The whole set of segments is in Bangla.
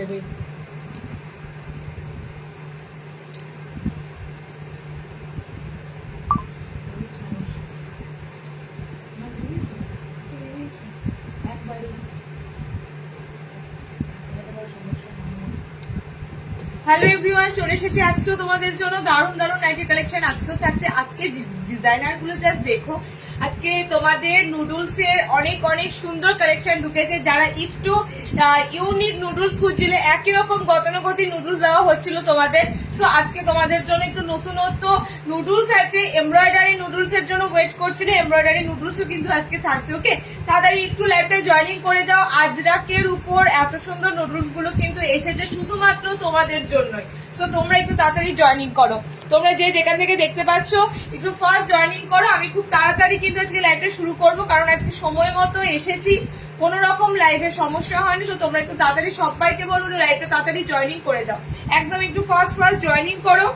দেবে। হ্যালো এভরিওয়ান, চলে এসেছি আজকেও তোমাদের জন্য দারুণ দারুণ নাইটি কালেকশন আজকেও থাকছে। আজকে ডিজাইনার গুলো জাস্ট দেখো। আজকে তোমাদের নুডলস এর অনেক অনেক সুন্দর কালেকশন ঢুকেছে। যারা একটু ইউনিক নুডলস খুঁজছিলে, একই রকম গতানুগতিক নুডলস দেওয়া হচ্ছিল তোমাদের, সো আজকে তোমাদের জন্য একটু নতুনত্ব নুডলস আছে। এমব্রয়ডারি নুডলস এর জন্য ওয়েট করছিলে, এমব্রয়ডারি নুডলসও কিন্তু আজকে থাকছে। ওকে, তাড়াতাড়ি একটু লাইভটা জয়েনিং করে যাও। আজরাকের উপর এত সুন্দর নুডলস গুলো কিন্তু এসেছে শুধুমাত্র তোমাদের জন্যই, সো তোমরা একটু তাড়াতাড়ি জয়েনিং করো। তোমরা যে যেখান থেকে দেখতে পাচ্ছ একটু ফার্স্ট জয়েনিং করো। আমি খুব তাড়াতাড়ি কিন্তু আজকে লাইভটা শুরু করব, কারণ আজকে সময় মতো এসেছি, কোনো রকম লাইভে সমস্যা হয়নি। তো তোমরা একটু তাড়াতাড়ি সবাইকে বলবো লাইভটা তাড়াতাড়ি জয়েনিং করে যাও। একদম একটু ফার্স্ট জয়েনিং করো।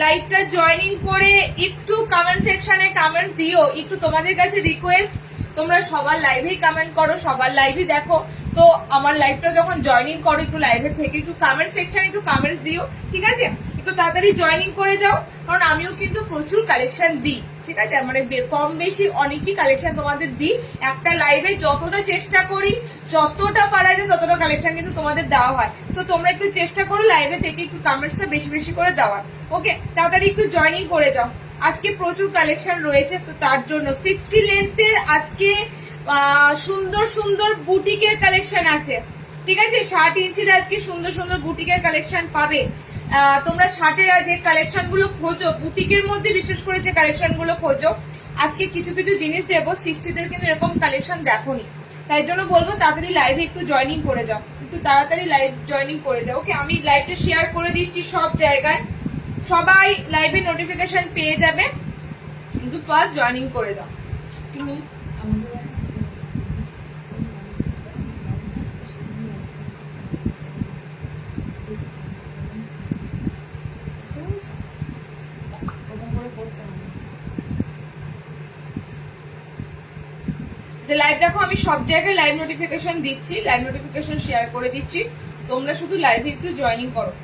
লাইভটা জয়েনিং করে একটু কমেন্ট সেকশনে কমেন্ট দিও। একটু তোমাদের কাছে রিকোয়েস্ট, তোমরা সবার লাইভেই কমেন্ট করো, সবার লাইভই দেখো। তো আমার লাইভটা যখন জয়েনিং করো একটু লাইভে থেকে একটু কমেন্ট সেকশনে একটু কমেন্টস দিও, ঠিক আছে? একটু তাড়াতাড়ি জয়েনিং করে যাও, কারণ আমিও কিন্তু প্রচুর কালেকশন দিই, ঠিক আছে? মানে কম বেশি অনেকই কালেকশন তোমাদের দিই। একটা লাইভে যতটা চেষ্টা করি, যতটা পারা যায় ততটা কালেকশন কিন্তু তোমাদের দেওয়া হয়। সো তোমরা একটু চেষ্টা করো লাইভে থেকে একটু কমেন্টসটা বেশি বেশি করে দেওয়ার। ওকে, তাড়াতাড়ি একটু জয়েনিং করে যাও। আজকে প্রচুর কালেকশন রয়েছে, তো তার জন্য 60 লেন্থের আজকে সুন্দর সুন্দর বুটিকের কালেকশন আছে, ঠিক আছে? 60 ইঞ্চির আজকে সুন্দর সুন্দর বুটিকের কালেকশন পাবে। তোমরা 60-এর যে কালেকশন গুলো খোঁজো, বুটিকের মধ্যে বিশেষ করে যে কালেকশন গুলো খোঁজো, আজকে কিছু কিছু জিনিস দেবো। 60-দের কিন্তু এরকম কালেকশন দেখোনি, তাই জন্য বলবো তাড়াতাড়ি লাইভে একটু জয়েনিং করে যাও, একটু তাড়াতাড়ি লাইভ জয়েনিং করে যাও। ওকে, আমি লাইভটা শেয়ার করে দিচ্ছি সব জায়গায়, সবাই লাইভে নোটিফিকেশন পেয়ে যাবে। একটু ফার্স্ট জয়েনিং করে দাও। তুমি যে লাইভ দেখো, আমি সব জায়গায় লাইভ নোটিফিকেশন দিচ্ছি, লাইভ নোটিফিকেশন শেয়ার করে দিচ্ছি। তোমরা শুধু লাইভে একটু জয়েনিং করো।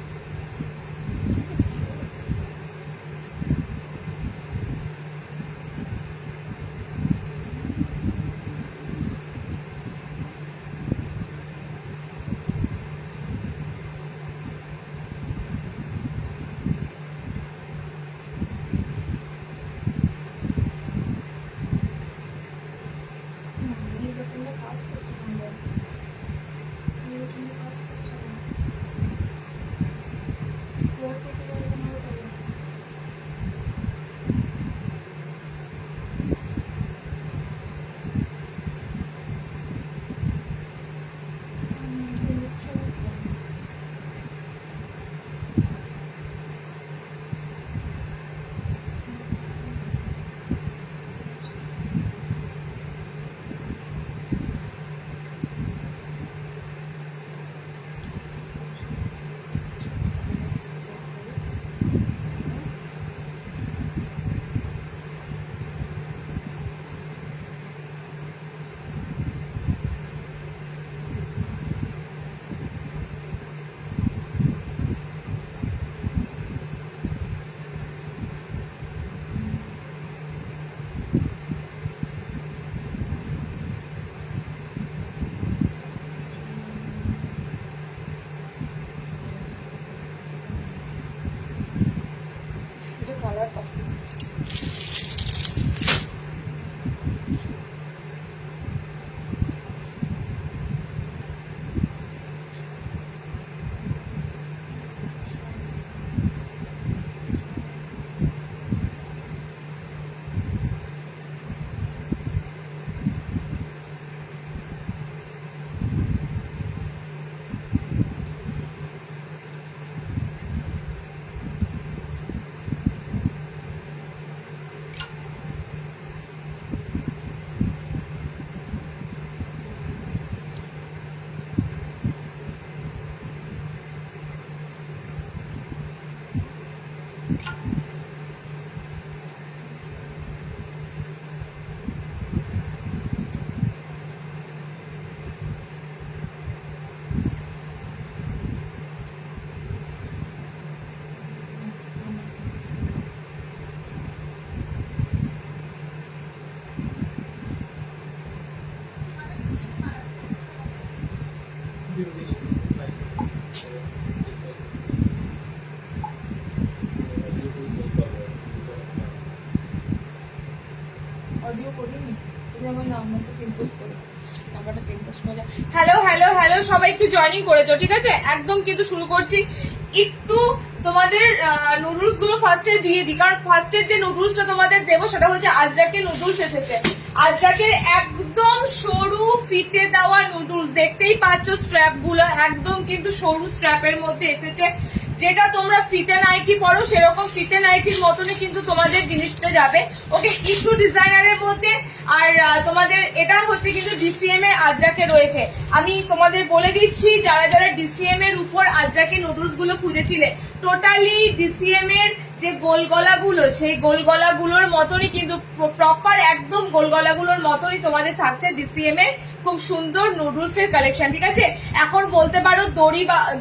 হ্যালো হ্যালো হ্যালো, সবাই একটু জয়েনিং করেছো, ঠিক আছে? একদম কিন্তু শুরু করছি। একটু তোমাদের নুডলস গুলো ফার্স্টে দিয়ে দিই, কারণ ফার্স্টের যে নুডলসটা তোমাদের দেবো সেটা হচ্ছে আজরাকের নুডলস এসেছে। আজরাকের একদম সরু ফিতে দেওয়া নুডলস, দেখতেই পাচ্ছ স্ট্র্যাপ গুলো একদম কিন্তু সরু স্ট্র্যাপের মধ্যে এসেছে। যেটা তোমরা ফিতে নাইটি পরো সেরকম ফিতে নাইটির মতনই কিন্তু তোমাদের জিনিসটা যাবে। ওকে, একটু ডিজাইনারের মধ্যে। আর তোমাদের এটা হচ্ছে কিন্তু ডিসিএম এর আজরাকে রয়েছে। আমি তোমাদের বলে দিচ্ছি, যারা যারা ডিসিএম এর উপর আজরাকে নুডলস গুলো খুঁজেছিলে, টোটালি ডিসিএম এর যে গোল গলাগুলো, সেই গোল গলাগুলোর মতনই কিন্তু প্রপার একদম গোল গলাগুলোর মতনই তোমাদের থাকছে ডিসিএম এর খুব সুন্দর নুডলস এর কালেকশন, ঠিক আছে? এখন বলতে পারো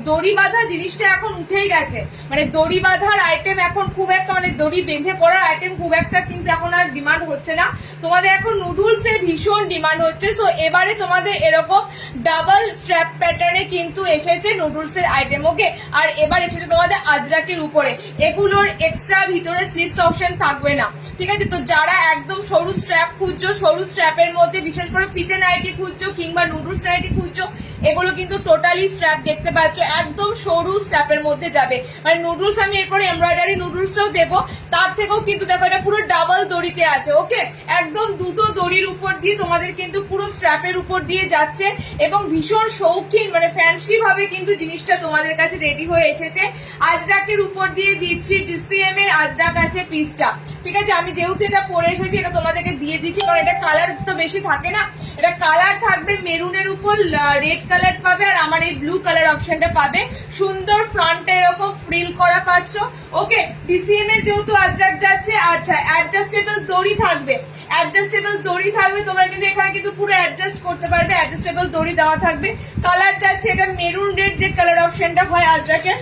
দড়ি বাঁধা জিনিসটা এখন উঠেই গেছে, মানে দড়ি বাঁধার আইটেম এখন খুব একটা, মানে দড়ি বেঁধে পড়ার আইটেম খুব একটা কিন্তু এখন আর ডিমান্ড হচ্ছে না। তোমাদের এখন নুডলস এর ভীষণ ডিমান্ড হচ্ছে। সো এবারে তোমাদের এরকম ডাবল স্ট্র্যাপ প্যাটার্নে কিন্তু এসেছে নুডলস এর আইটেম। ওকে, আর এবার এসেছে তোমাদের আজরাকের উপরে। এগুলোর এক্সট্রা ভিতরে স্লিভস অপশন থাকবে না, ঠিক আছে? তো যারা একদম সরু স্ট্র্যাপ খুঁজছো, সরু স্ট্র্যাপের মধ্যে বিশেষ করে ফিতে নাইটি খুঁজছো কিংবা নুডলস নাইটি খুঁজছো, এগুলো কিন্তু টোটালি স্ট্র্যাপ দেখতে পাচ্ছ একদম সরু স্ট্র্যাপের মধ্যে যাবে। মানে নুডলস আমি এরপরে এমব্রয়ডারি নুডলসটাও দেবো, তার থেকেও কিন্তু দেখো এটা পুরো ডাবল দড়িতে আছে। ওকে, একদম দুটো দড়ির উপর দিয়ে তোমাদের কিন্তু পুরো স্ট্র্যাপের উপর দিয়ে যাচ্ছে এবং ভীষণ শৌখিন, মানে ফ্যান্সি ভাবে কিন্তু জিনিসটা তোমাদের কাছে রেডি হয়ে এসেছে। আজরাকের উপর দিয়ে দিচ্ছি ডিসিএম এর আজরাক আছে পিসটা, ঠিক আছে? আমি যেহেতু এটা পরে এসেছি এটা তোমাদেরকে দিয়ে দিচ্ছি, কারণ এটা কালার তো বেশি থাকে না। এটা কালার থাকবে মেরুনের উপর রেড কালার পাবে, আর আমার এই ব্লু কালার অপশনটা পাবে। সুন্দর ফ্রন্টে এরকম ফ্রিল করা পাচ্ছ। ওকে, ডিসিএম এর যেহেতু আজরাক যাচ্ছে, আচ্ছা অ্যাডজাস্টেবল দড়ি থাকবে, অ্যাডজাস্টেবল দড়ি থাকবে। তোমরা কিন্তু এখানে কিন্তু পুরো অ্যাডজাস্ট করতে পারবে, অ্যাডজাস্টেবল দড়ি দেওয়া থাকবে। কালার যাচ্ছে এটা মেরুন রেড, যে কালার অপশনটা হয় আজরাকের।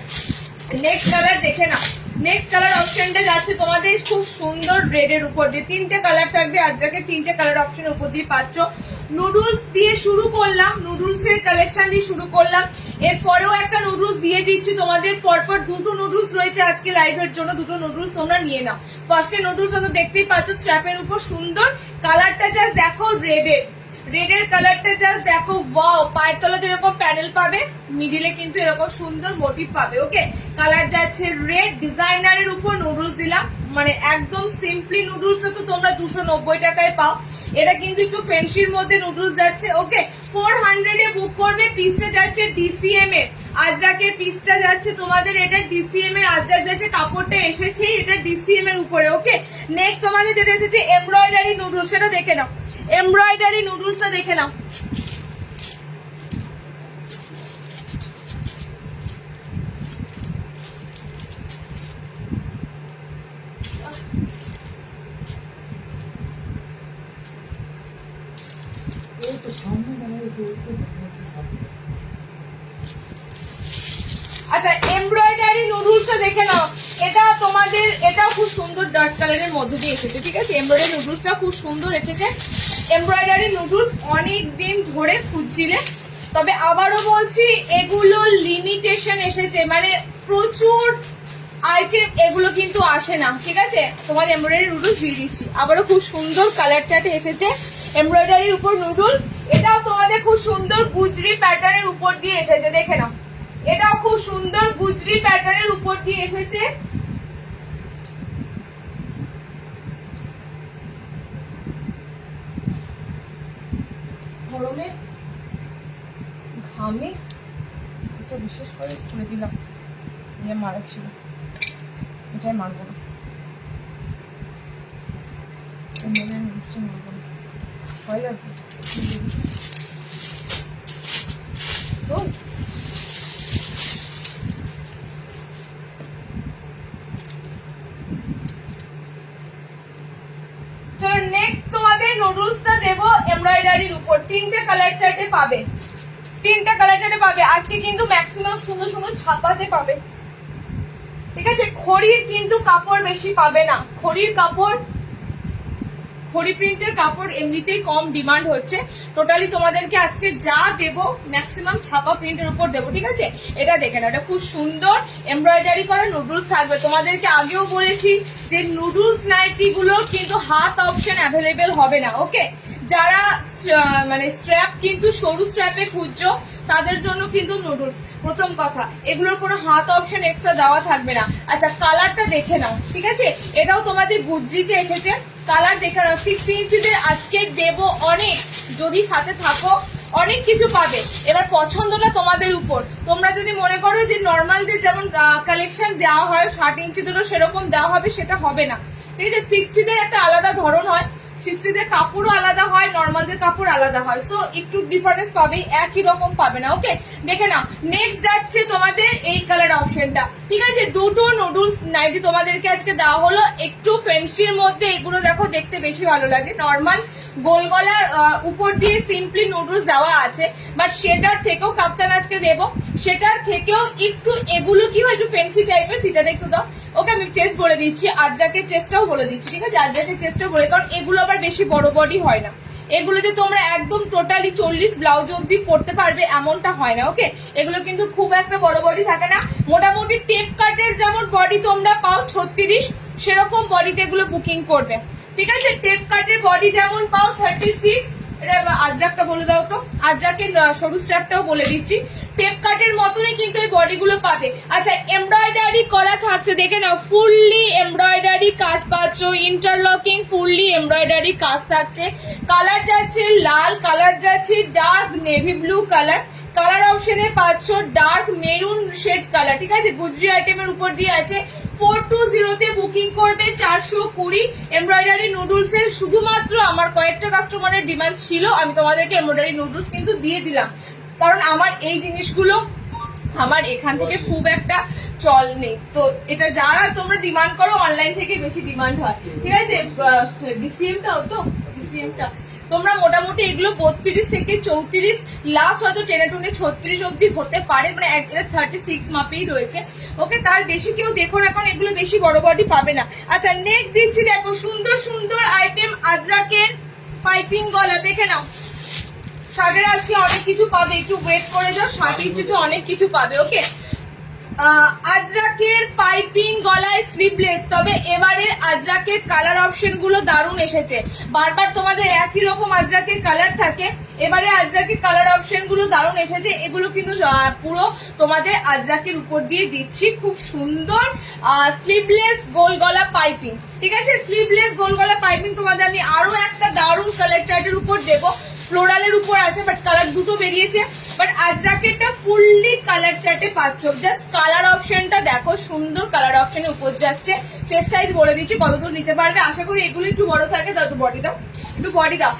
নেক্সট কালার দেখে না, নেক্সট কালার অপশনটা যাচ্ছে তোমাদের খুব সুন্দর রেডের উপর দিয়ে। তিনটে কালার থাকবে আজরাকে, তিনটে কালার অপশনের উপর দিয়ে পাচ্ছ। নুডলস দিয়ে শুরু করলাম, নুডলস এর কালেকশন দিয়ে শুরু করলাম। এরপরেও একটা নুডলস দিয়ে দিচ্ছি তোমাদের, পরপর দুটো নুডলস রয়েছে আজকে লাইভের জন্য, দুটো নুডলস তোমরা নিয়ে নাও। ফার্স্টে নুডলস তো দেখতেই পাচ্ছ স্ট্র্যাপের উপর সুন্দর কালারটা, জাস্ট দেখো রেডের কালারটা জাস্ট দেখো, ওয়াও! পায়ের তলাতে এরকম প্যানেল পাবে, মিডিলে কিন্তু এরকম সুন্দর মোটিভ পাবে। ওকে, কালার যাচ্ছে রেড, ডিজাইনারের উপর নুডলস দিলাম, মানে একদম সিম্পলি নুডলসটা তো তোমরা 290 টাকায় পাও, এটা কিন্তু একটু ফ্যান্সির মধ্যে নুডলস যাচ্ছে। ওকে, 400 এ বুক করবে। পিসটা যাচ্ছে ডিসিএম এর আজরাকের, পিসটা যাচ্ছে তোমাদের এটা ডিসিএম এর আজরাক যাচ্ছে, কাপড়টা এসেছে এটা ডিসিএম এর উপরে। ওকে, নেক্সট তোমাদের যেটা এসেছে এমব্রয়ডারি নুডলস, সেটা দেখে নাও, এমব্রয়ডারি নুডলসটা দেখে নাও। আচ্ছা, এমব্রয়ডারি নুডলসটা দেখে নাও। এটা তোমাদের, এটাও খুব সুন্দর ডার্ক কালারের মধ্যে দিয়ে এসেছে, ঠিক আছে? এমব্রয়ডারি নুডলসটা খুব সুন্দর এসেছে। এমব্রয়ডারি নুডলস অনেক দিন ধরে খুঁজছিলে, তবে আবারও বলছি এগুলো লিমিটেশন এসেছে, মানে প্রচুর আইটেম এগুলো কিন্তু আসে না, ঠিক আছে? তোমার এমব্রয়ডারি নুডলস দিয়ে দিচ্ছি, আবারও খুব সুন্দর কালার চার্টে এসেছে এমব্রয়ডারির উপর নুডলস। এটাও তোমাদের খুব সুন্দর গুজরি প্যাটার্নের উপর দিয়ে এসেছে, দেখে নাও। এটাও খুব সুন্দর গুজরি প্যাটার্নের উপর দিয়ে এসেছে। গরমে ঘামে এটা বিশেষ করে খুলে দিলাম, ইয়ে মারা ছিল, এটাই মারবো না, মারবো না, ভয় লাগছে। চলো নেক্সট তোমাদের নুডলসটা দেবো এমব্রয়ডারির উপর। তিনটে কালার চার্টে পাবে, তিনটে কালার চার্টে পাবে। আজকে কিন্তু ম্যাক্সিমাম সুন্দর সুন্দর ছাপাতে পাবে, ঠিক আছে? খড়ির কিন্তু কাপড় বেশি পাবে না, খড়ির কাপড়, খড়ি প্রিন্টের কাপড় এমনিতেই কম ডিমান্ড হচ্ছে। টোটালি তোমাদেরকে আজকে যা দেবো ম্যাক্সিমাম ছাপা প্রিন্টের উপর দেবো, ঠিক আছে? এটা দেখে নাও, এটা খুব সুন্দর এমব্রয়ডারি করা নুডলস থাকবে। তোমাদেরকে আগেও বলেছি যে নুডলস নাইটি গুলোর কিন্তু হাত অপশন অ্যাভেলেবেল হবে না। ওকে, যারা মানে স্ট্র্যাপ কিন্তু সরু স্ট্র্যাপে খুঁজছো তাদের জন্য কিন্তু নুডলস। প্রথম কথা, এগুলোর কোনো হাত অপশন এক্সট্রা দেওয়া থাকবে না। আচ্ছা, কালারটা দেখে নাও, ঠিক আছে? এটাও তোমাদের গুজরিতে এসেছে, কালার দেখে নাও। 60 ইঞ্চিদের আজকে দেবো অনেক, যদি সাথে থাকো অনেক কিছু পাবে। এবার পছন্দটা তোমাদের উপর। তোমরা যদি মনে করো যে নর্মালদের যেমন কালেকশন দেওয়া হয় 60 ইঞ্চিদেরও সেরকম দেওয়া হবে, সেটা হবে না, ঠিক আছে? 60দের একটা আলাদা ধরন হয়, 60দের কাপড়ও আলাদা হয়, নর্মালদের কাপড় আলাদা হয়, সো একটু ডিফারেন্স পাবে, একই রকম পাবে না। ওকে, দেখে নাও। নেক্সট যাচ্ছে তোমাদের এই কালার অপশনটা, ঠিক আছে? দুটো নুডলস নাইটি তোমাদেরকে আজকে দেওয়া হলো, একটু ফ্যান্সির মধ্যে। এগুলো দেখো দেখতে বেশি ভালো লাগে। নর্মাল গোল গলা উপর দিয়ে সিম্পলি নুডলস দেওয়া আছে, বাট সেটার থেকেও কাপ্তান আজকে দেবো, সেটার থেকেও একটু এগুলো কি হয় একটু ফ্যান্সি টাইপের। ফিতাটা একটু দাও। ওকে, আমি চেস্ট বলে দিচ্ছি, আজরাকের চেস্টটাও বলে দিচ্ছি, ঠিক আছে? আজরাকের চেস্টটাও বলে, কারণ এগুলো আবার বেশি বড় বডি হয় না। এগুলো যে তোমরা একদম টোটালি 40 ব্লাউজ অব্দি পড়তে পারবে এমনটা হয় না। ওকে, এগুলো কিন্তু খুব একটা বড় বডি থাকে না। মোটামুটি টেপ কাটের যেমন বডি তোমরা পাও 36, সেরকম বডিতে এগুলো বুকিং করবে, ঠিক আছে? টেপ কাটের বডি যেমন পাও 36। আজরাকটা বলে দাও তো, আজরাকের সরু স্ট্র্যাপটাও বলে দিচ্ছি। টেপ কাটের মতনই কিন্তু এই বডিগুলো পাবে। আচ্ছা, এমব্রয়ডারি করা থাকছে, দেখে নাও, ফুললি এমব্রয়ডারি কাজ পাচ্ছ, ইন্টারলকিং ফুললি এমব্রয়ডারি কাজ থাকছে। কালার যাচ্ছে লাল, কালার যাচ্ছে dark navy blue colour, colour অপশনে পাচ্ছ ডার্ক মেরুন শেড কালার, ঠিক আছে? গুজরি আইটেমের উপর দিয়ে আছে। 420 তে বুকিং করবে 420 এমব্রয়ডারি নুডলস এর। শুধুমাত্র আমার কয়েকটা কাস্টমারের ডিমান্ড ছিল, আমি তোমাদেরকে এমব্রয়ডারি নুডলস কিন্তু দিয়ে দিলাম, কারণ আমার এই জিনিসগুলো আমার এখান থেকে খুব একটা চল নেই। তো এটা যারা তোমরা ডিমান্ড করো, অনলাইন থেকে বেশি ডিমান্ড হয়, ঠিক আছে? ডিসিএমটাও তো, ডিসিএমটা তোমরা মোটামুটি এগুলো 32 থেকে 34, লাস্ট হয়তো টেনে টুনে 36 অব্দি হতে পারে, মানে এটা 36 মাপেই রয়েছে। ওকে, তার বেশি কেউ দেখো না, কারণ এগুলো বেশি বড় বডি পাবে না। আচ্ছা, নেক্সট দিচ্ছি, দেখো সুন্দর সুন্দর আইটেম আজরাকের পাইপিং গলা, দেখে নাও। শার্টের আজকে অনেক কিছু পাবে, একটু ওয়েট করে যাও, 60 ইঞ্চিতে অনেক কিছু পাবে। ওকে, আজরাকের পাইপিং গলায় স্লিভলেস। তবে এবারের আজরাকের কালার অপশন গুলো দারুণ এসেছে। বারবার তোমাদের একই রকম আজরাকের কালার থাকে, এবারে আজরাকের কালার অপশন গুলো দারুণ এসেছে। এগুলো কিন্তু পুরো তোমাদের আজরাকের উপর দিয়ে দিচ্ছি, খুব সুন্দর স্লিভলেস গোল গলা পাইপিং, ঠিক আছে? স্লিভলেস গোল গলা পাইপিং তোমাদের আমি আরো একটা দারুণ কালার চার্টের উপর দেবো, ফ্লোরালের উপর আছে, বাট কালার দুটো বেরিয়েছে। বাট আজরাকেরটা ফুললি কালার চার্টে পাচ্ছ। জাস্ট কালার অপশনটা দেখো, সুন্দর কালার অপশনের উপর যাচ্ছে। চেস্ট সাইজ বলে দিচ্ছি কতদূর নিতে পারবে। আশা করি এগুলো একটু বড় থাকে, দাও একটু বডি দাও, একটু বডি দাও।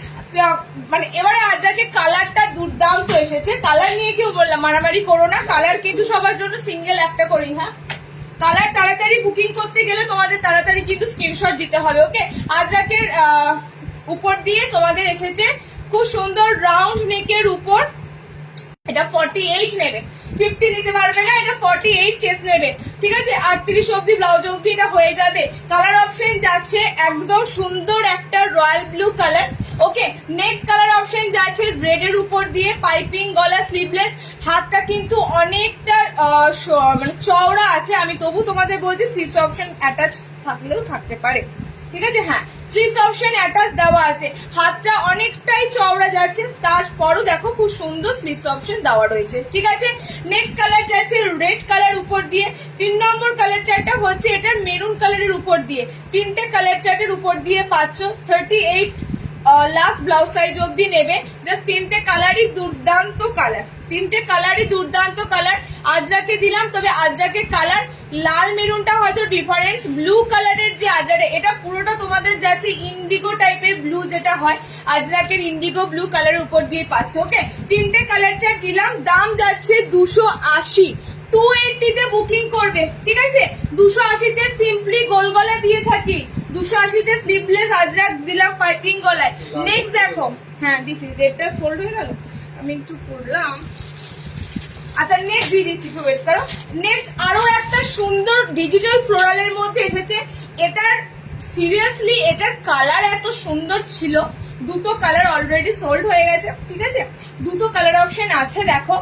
মানে এবারে আজরাকের কালারটা দুর্দান্ত এসেছে। কালার নিয়ে কেউ বললাম মারামারি করো না, কালার কিন্তু সবার জন্য সিঙ্গেল একটা করেই। হ্যাঁ, কালার তাড়াতাড়ি বুকিং করতে গেলে তোমাদের তাড়াতাড়ি কিন্তু স্ক্রিনশট দিতে হবে। ওকে, আজরাকের উপর দিয়ে তোমাদের এসেছে খুব সুন্দর রাউন্ড নেকের উপর। এটা 48 নেবে, 50 নিতে পারবে না, এটা 48 চেস্ট নেবে, ঠিক আছে? 38 অব্দি ব্লাউজ অব্দি এটা হয়ে যাবে। কালার অপশন যাচ্ছে একদম সুন্দর একটা রয়্যাল ব্লু কালার। ওকে, নেক্সট কালার অপশন যাচ্ছে রেড এর উপর দিয়ে পাইপিং গলা স্লিভলেস। হাতটা কিন্তু অনেকটা মানে চওড়া আছে, আমি তবু তোমাদের বলছি স্লিভস অপশন অ্যাটাচ থাকলেও থাকতে পারে, ঠিক আছে? হ্যাঁ, স্লিভস অপশন অ্যাটাচ দেওয়া আছে, হাতটা অনেকটাই চওড়া যাচ্ছে, তারপরও দেখো খুব সুন্দর স্লিভস অপশন দেওয়া রয়েছে, ঠিক আছে? নেক্সট কালার যাচ্ছে রেড কালার উপর দিয়ে। 3 নম্বর কালার চার্টটা হচ্ছে এটার মেরুন কালারের উপর দিয়ে। তিনটে কালার চার্টের উপর দিয়ে পাচ্ছ 38 লাস্ট ব্লাউজ সাইজ অব্দি নেবে। জাস্ট তিনটে কালারই দুর্দান্ত কালার, তিনটে কালারই দুর্দান্ত কালার আজরাকে দিলাম। তবে আজরাকে কালার লাল মেরুনটা হয়তো ডিফারেন্স, ব্লু কালারের যে আজরা এটা পুরোটা তোমাদের যাচ্ছে ইন্ডিগো টাইপের ব্লু, যেটা হয় আজরাকের ইন্ডিগো ব্লু কালারের উপর দিয়ে পাচ্ছ। ওকে, তিনটে কালার চার্ট দিলাম, দাম যাচ্ছে 280। 280 তে বুকিং করবে, ঠিক আছে? 280 তে সিম্পলি গোল গলা দিয়ে থাকি, 280 তে স্লিভলেস আজরাক দিলাম পাইপিং গলায়। নেক্সট দেখো, হ্যাঁ দিচ্ছি, রেটটা সোল্ড হয়ে গেল, আমি একটু পড়লাম। আচ্ছা, নেক্সট দিয়ে দিচ্ছি, একটু ওয়েট করো। নেক্সট আরো একটা সুন্দর ডিজিটাল ফ্লোরালের মধ্যে এসেছে। এটার সিরিয়াসলি এটার কালার এত সুন্দর ছিল, দুটো কালার অলরেডি সোল্ড হয়ে গেছে, ঠিক আছে? দুটো কালার অপশন আছে, দেখো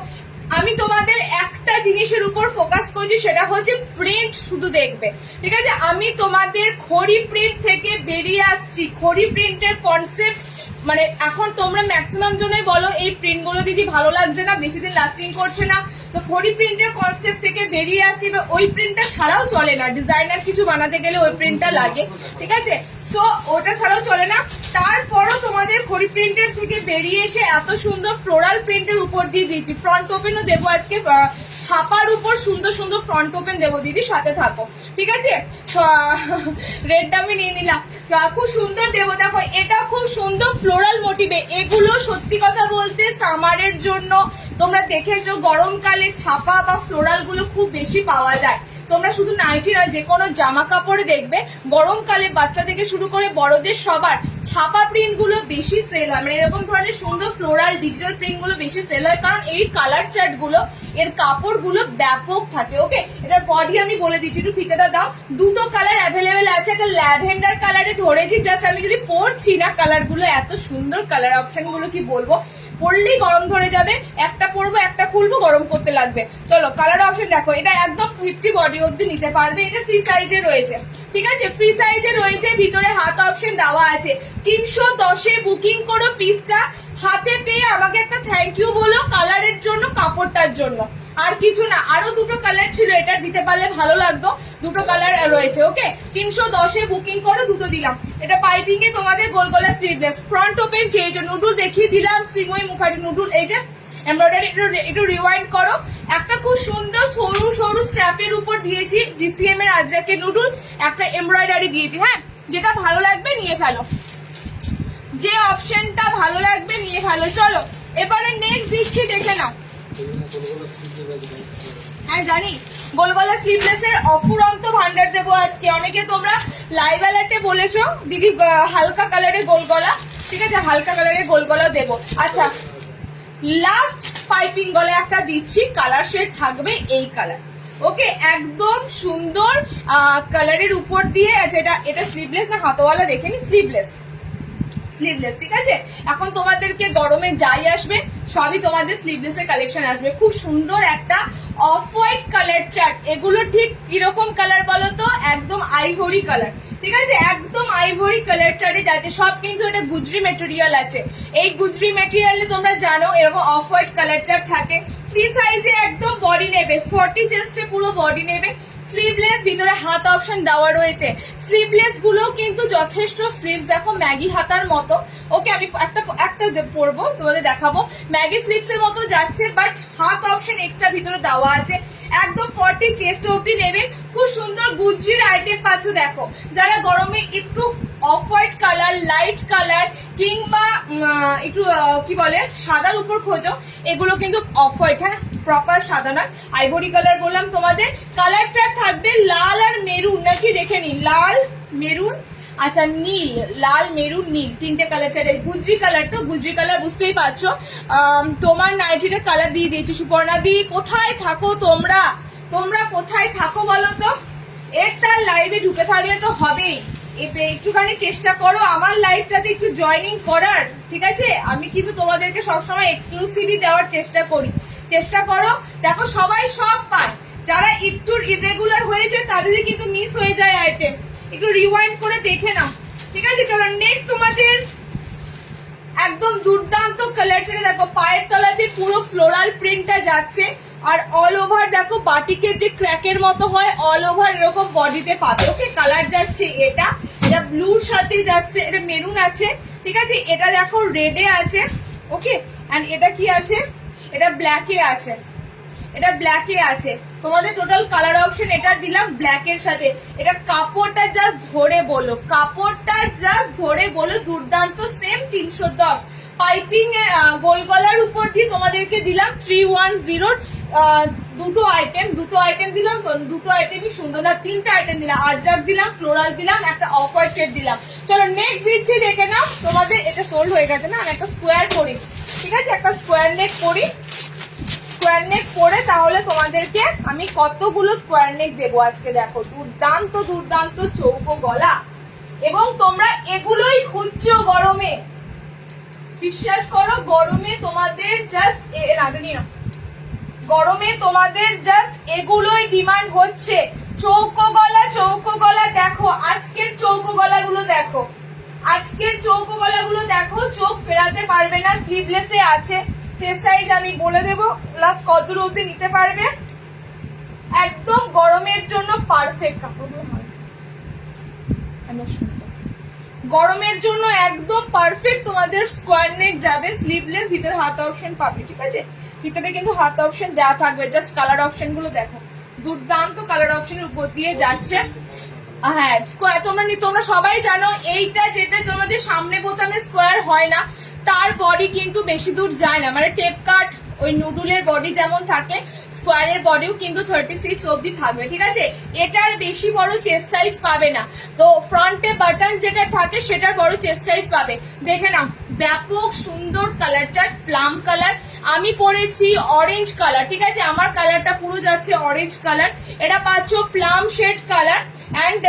আমি তোমাদের একটা জিনিসের উপর ফোকাস করছি, সেটা হচ্ছে প্রিন্ট শুধু দেখবে, ঠিক আছে? আমি তোমাদের খড়ি প্রিন্ট থেকে বেরিয়ে আসছি। খড়ি প্রিন্টের কনসেপ্ট মানে এখন তোমরা ম্যাক্সিমাম জনই বলো এই প্রিন্টগুলো দিদি ভালো লাগছে না, বেশি দিন লাস্টিং করছে না। তো খড়ি প্রিন্টের কনসেপ্ট থেকে বেরিয়ে আসি, এবার ওই প্রিন্টটা ছাড়াও চলে না, ডিজাইনার কিছু বানাতে গেলে ওই প্রিন্টটা লাগে, ঠিক আছে? সো ওটা ছাড়াও চলে না। তারপরও তোমাদের খড়ি প্রিন্টের থেকে বেরিয়ে এসে এত সুন্দর ফ্লোরাল প্রিন্টের উপর দিয়ে দিচ্ছি। ফ্রন্ট ওপেনও দেবো আজকে, ছাপার উপর সুন্দর সুন্দর ফ্রন্ট ওপেন দেবো দিদি, সাথে থাকো, ঠিক আছে? রেডটা আমি নিয়ে নিলাম, খুব সুন্দর দেবো। দেখো এটা খুব সুন্দর ফ্লোরাল মোটিভে, এগুলো সত্যি কথা বলতে সামারের জন্য তোমরা দেখেছো গরমকালে ছাপা বা ফ্লোরাল গুলো খুব বেশি পাওয়া যায়। তোমরা শুধু নাইটি নয়, যে কোনো জামা কাপড়ে দেখবে গরমকালে বাচ্চা থেকে শুরু করে বড়দের সবার ছাপা প্রিন্ট গুলো বেশি সেল হয়, মানে এরকম ধরনের সুন্দর ফ্লোরাল ডিজিটাল প্রিন্ট গুলো বেশি সেল হয়, কারণ এই কালার চার্ট গুলো এর কাপড় গুলো ব্যাপক থাকে। ওকে, এটার বডি আমি বলে দিচ্ছি, একটু ফিতেটা দাও। দুটো কালার অ্যাভেলেবেল আছে, একটা ল্যাভেন্ডার কালারে ধরেছি, জাস্ট আমি যদি পরছি না কালার গুলো এত সুন্দর কালার অপশন গুলো কি বলবো, পরলেই গরম ধরে যাবে। একটা পরবো একটা খুলবো গরম করতে লাগবে। চলো কালার অপশন দেখো, এটা একদম 50 বডি অব্দি নিতে পারবে, এটা ফ্রি সাইজে রয়েছে, ঠিক আছে? ফ্রি সাইজে রয়েছে, ভিতরে হাত অপশন দেওয়া আছে। 310-এ বুকিং করো, পিসটা হাতে পেয়ে আমাকে একটা থ্যাংক ইউ বলো কালারের জন্য, কাপড়টার জন্য, আর কিছু না। আরো দুটো কালার ছিল, এটা দিতে পারলে ভালো লাগতো, দুটো কালার রয়েছে। ওকে, 310-এ বুকিং করো, দুটো দিলাম। এটা পাইপিং এ তোমাদের গোল গলা স্লিভলেস, ফ্রন্ট ওপেন চেয়েছে, নুডুল দেখিয়ে দিলাম, শ্রীময়ী মুখার্জি নুডুল, এই যে এমব্রয়ডারি, একটু রিওয়াইন্ড করো। একটা খুব সুন্দর সরু সরু স্ট্র্যাপের উপর দিয়েছি ডিসিএম এর আজরাকের নুডুল, একটা এমব্রয়ডারি দিয়েছি। হ্যাঁ, যেটা ভালো লাগবে নিয়ে ফেলো, যে অপশনটা ভালো লাগবে নিয়ে ফেলো। চলো এবারে নেক্সট দিচ্ছি, দেখে নাও। হ্যাঁ জানি, গোলগলা স্লিভলেস এর অফুরন্ত ভান্ডার দেবো আজকে। অনেকে তোমরা লাইভ অ্যালার্টে বলেছো দিদি হালকা কালারের গোলগলা, ঠিক আছে? হালকা কালারের গোলগলা দেবো। আচ্ছা, লাস্ট পাইপিং গলা একটা দিচ্ছি, কালার শেড থাকবে এই কালার। ওকে, একদম সুন্দর কালারের উপর দিয়ে। আচ্ছা, এটা স্লিভলেস না হাতওয়ালা দেখে নি? স্লিভলেস, স্লিভলেস, ঠিক আছে? এখন তোমাদেরকে গরমে যাই আসবে সবই তোমাদের স্লিভলেস এর কালেকশন আসবে। খুব সুন্দর একটা অফ হোয়াইট কালার চার্ট, এগুলো ঠিক কিরকম কালার বলো তো? একদম আইভরি কালার, ঠিক আছে? একদম আইভরি কালার চার্টে যাচ্ছে সব, কিন্তু এটা গুজরি মেটেরিয়াল আছে। এই গুজরি মেটেরিয়ালে তোমরা জানো এরকম অফ হোয়াইট কালার চার্ট থাকে। ফ্রি সাইজে একদম বডি নেবে, 40 চেস্টে পুরো বডি নেবে। স্লিভলেস, ভিতরে হাত অপশন দেওয়া রয়েছে। স্লিভলেস গুলো কিন্তু যথেষ্ট স্লিভস, দেখো ম্যাগি হাতার মতো। ওকে, আমি একটা পরবো তোমাদের দেখাবো, ম্যাগি স্লিভস এর মতো যাচ্ছে, বাট হাত অপশন এক্সট্রা ভিতরে দেওয়া আছে। একদম 40 চেস্ট অব্দি নেবে। খুব সুন্দর গুজরির আইটেম পাচ্ছ। দেখো যারা গরমে একটু off white colour, light colour কিংবা একটু কি বলে সাদার উপর খোঁজো, এগুলো কিন্তু অফ হোয়াইট, হ্যাঁ প্রপার সাদা নয়, আইভরি কালার বললাম তোমাদের। কালার চার্ট থাকবে লাল আর মেরুন, নাকি দেখে নিন, লাল মেরুন, আচ্ছা নীল, লাল মেরুন নীল, তিনটে কালার চার্ট। গুজরি কালার, তো গুজরি কালার বুঝতেই পারছো। তোমার নাইটিটা কালার দিয়ে দিয়েছি। সুপর্ণা দি কোথায় থাকো তোমরা? তোমরা কোথায় থাকো বলো তো? একটা লাইভে ঢুকে থাকলে তো হবেই, একটুখানি চেষ্টা করো আমার লাইভটাতে একটু জয়েনিং করার, ঠিক আছে? আমি কিন্তু তোমাদেরকে সবসময় এক্সক্লুসিভই দেওয়ার চেষ্টা করো। দেখো সবাই সব পায়, যারা একটু ইরেগুলার হয়েছে তাদেরই কিন্তু মিস হয়ে যায় আইটেম। একটু রিওয়াইন্ড করে দেখে নাও, ঠিক আছে? চলো নেক্সট তোমাদের একদম দুর্দান্ত কালার ছেড়ে দেখো, পায়ের তলাতে পুরো ফ্লোরাল প্রিন্টটা যাচ্ছে, আর অল ওভার দেখো বাটিকের যে ক্র্যাকের মতো হয় অল ওভার এরকম বডিতে পাবে। ওকে, কালার যাচ্ছে এটা ব্লুর সাথে যাচ্ছে, এটা মেরুন আছে, ঠিক আছে? এটা দেখো রেডে আছে, ওকে, এন্ড এটা কি আছে? এটা ব্ল্যাকে আছে, এটা ব্ল্যাকে আছে। তোমাদের টোটাল কালার অপশন এটা দিলাম ব্ল্যাকের সাথে। এটা কাপড়টা জাস্ট ধরে বলো, কাপড়টা জাস্ট ধরে বলো, দুর্দান্ত। সেম 310 পাইপিং এ গোল গলার উপর দিয়ে তোমাদেরকে দিলাম 310 দুটো আইটেম দিলাম তো, দুটো আইটেমই সুন্দর না, তিনটা আইটেম দিলাম, আজরাক দিলাম, ফ্লোরাল দিলাম, একটা অফ হোয়াইট শেড দিলাম। চলো নেক্সট দিচ্ছি, দেখে নাও। তোমাদের এটা সোল্ড হয়ে গেছে না, আমি একটা স্কোয়ার করি, ঠিক আছে? একটা স্কোয়ার নেক করি, স্কোয়ার নেক করে তাহলে তোমাদেরকে আমি কতগুলো স্কোয়ার নেক দেবো আজকে। দেখো দুর্দান্ত দুর্দান্ত চৌকো গলা, এবং তোমরা এগুলোই খুঁজছো গরমে, বিশ্বাস করো গরমে তোমাদের জাস্ট গরমে তোমাদের জাস্ট এগুলোই ডিমান্ড হচ্ছে। চৌকো গলা দেখো, আজকের চৌকো গলাগুলো দেখো, আজকের চৌকো গলাগুলো দেখো, চোখ ফেরাতে পারবে না। স্লিভলেসে আছে, চেস্ট সাইজ আমি বলে দেবো লাস্ট কত অবধি নিতে পারবে। একদম গরমের জন্য পারফেক্ট কাপড়গুলো হয়, গরমের জন্য একদম পারফেক্ট। তোমাদের স্কোয়ার নেক যাবে, স্লিভলেস, ভিতরে হাত অপশন পাবে, ঠিক আছে? ভিতরে কিন্তু হাত অপশন দেওয়া থাকবে। জাস্ট কালার অপশন গুলো দেখো, দুর্দান্ত কালার অপশনের উপর দিয়ে যাচ্ছে। হ্যাঁ, স্কোয়ার তোমরা সবাই জানো এইটা যেটা তোমাদের সামনে বোতামে স্কোয়ার হয় না, তার বডি কিন্তু বেশি দূর যায় না। মানে টেপ কাট ওই নুডুলের বডি যেমন থাকে, স্কোয়ারের বডিও কিন্তু 36 অবধি থাকবে, ঠিক আছে? এটার বেশি বড় চেস্ট সাইজ পাবে না। তো ফ্রন্টে বাটন যেটা থাকে সেটার বড় চেস্ট সাইজ পাবে। দেখে নাও, ব্যাপক সুন্দর কালার চার্ট, প্লাম কালার। আমি পরেছি অরেঞ্জ কালার, ঠিক আছে? আমার কালারটা পুরো যাচ্ছে অরেঞ্জ কালার। এটা পাচ্ছ plum shade colour and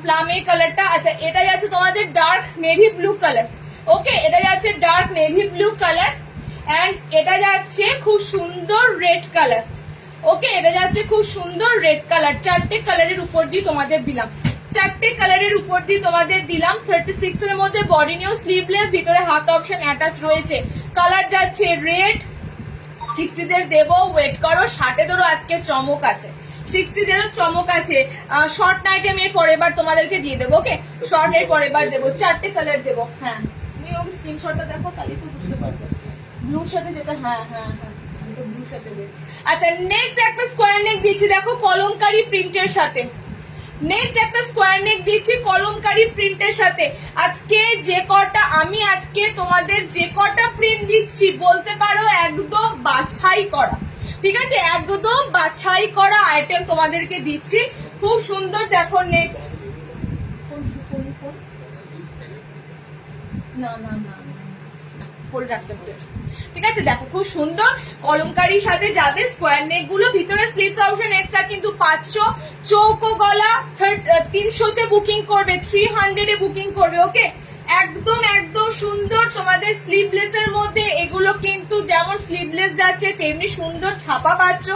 plum এই কালারটা। আচ্ছা, এটা যাচ্ছে তোমাদের dark navy blue colour. Okay, এটা যাচ্ছে dark navy blue colour and এটা যাচ্ছে খুব সুন্দর রেড কালার। ওকে, এটা যাচ্ছে খুব সুন্দর রেড কালার। চারটে কালারের উপর দিয়ে তোমাদের দিলাম, চারটে কালারের উপর দিয়ে তোমাদের দিলাম। 36 এর মধ্যে বডি নিউ, স্লিভলেস, ভিতরে হাত অপশন অ্যাটাচ রয়েছে। কালার যাচ্ছে রেড। 60 দের দেবো, ওয়েট করো। 60 দেরও আজকে চমক আছে, 60 দেরও চমক আছে। শর্ট নাইট আমি এর পরের বার তোমাদেরকে দিয়ে দেবো। ওকে, শর্ট এর পরের বার দেবো, চারটে কালার দেবো। হ্যাঁ, তুমি ওই স্ক্রিনশটটা দেখো, তাহলে তো বুঝতে পারবে। ব্লুর সাথে যেটা, হ্যাঁ হ্যাঁ হ্যাঁ, ব্লুর সাথে। আচ্ছা, নেক্সট একটা স্কোয়ার নেক দিচ্ছি দেখো, কলমকারি প্রিন্টের সাথে। নেক্সট একটা স্কোয়ার নেক দিচ্ছি কলমকারি প্রিন্টের সাথে। আজকে যে কটা আমি আজকে তোমাদের যে কটা প্রিন্ট দিচ্ছি বলতে পারো একদম বাছাই করা, ঠিক আছে? একদম বাছাই করা আইটেম তোমাদেরকে দিচ্ছি। খুব সুন্দর দেখো। নেক্সট না না না পরে রাখতে বলেছি, ঠিক আছে? দেখো, খুব সুন্দর কলমকারির সাথে যাবে স্কোয়ার নেক গুলো। ভিতরে স্লিভস অপশন এক্সট্রা কিন্তু পাচ্ছ। চৌকো গলা 300-তে বুকিং করবে, 300-এ বুকিং করবে। ওকে, একদম একদম সুন্দর তোমাদের স্লিভলেস এর মধ্যে। এগুলো কিন্তু যেমন স্লিভলেস যাচ্ছে তেমনি সুন্দর ছাপা পাচ্ছ।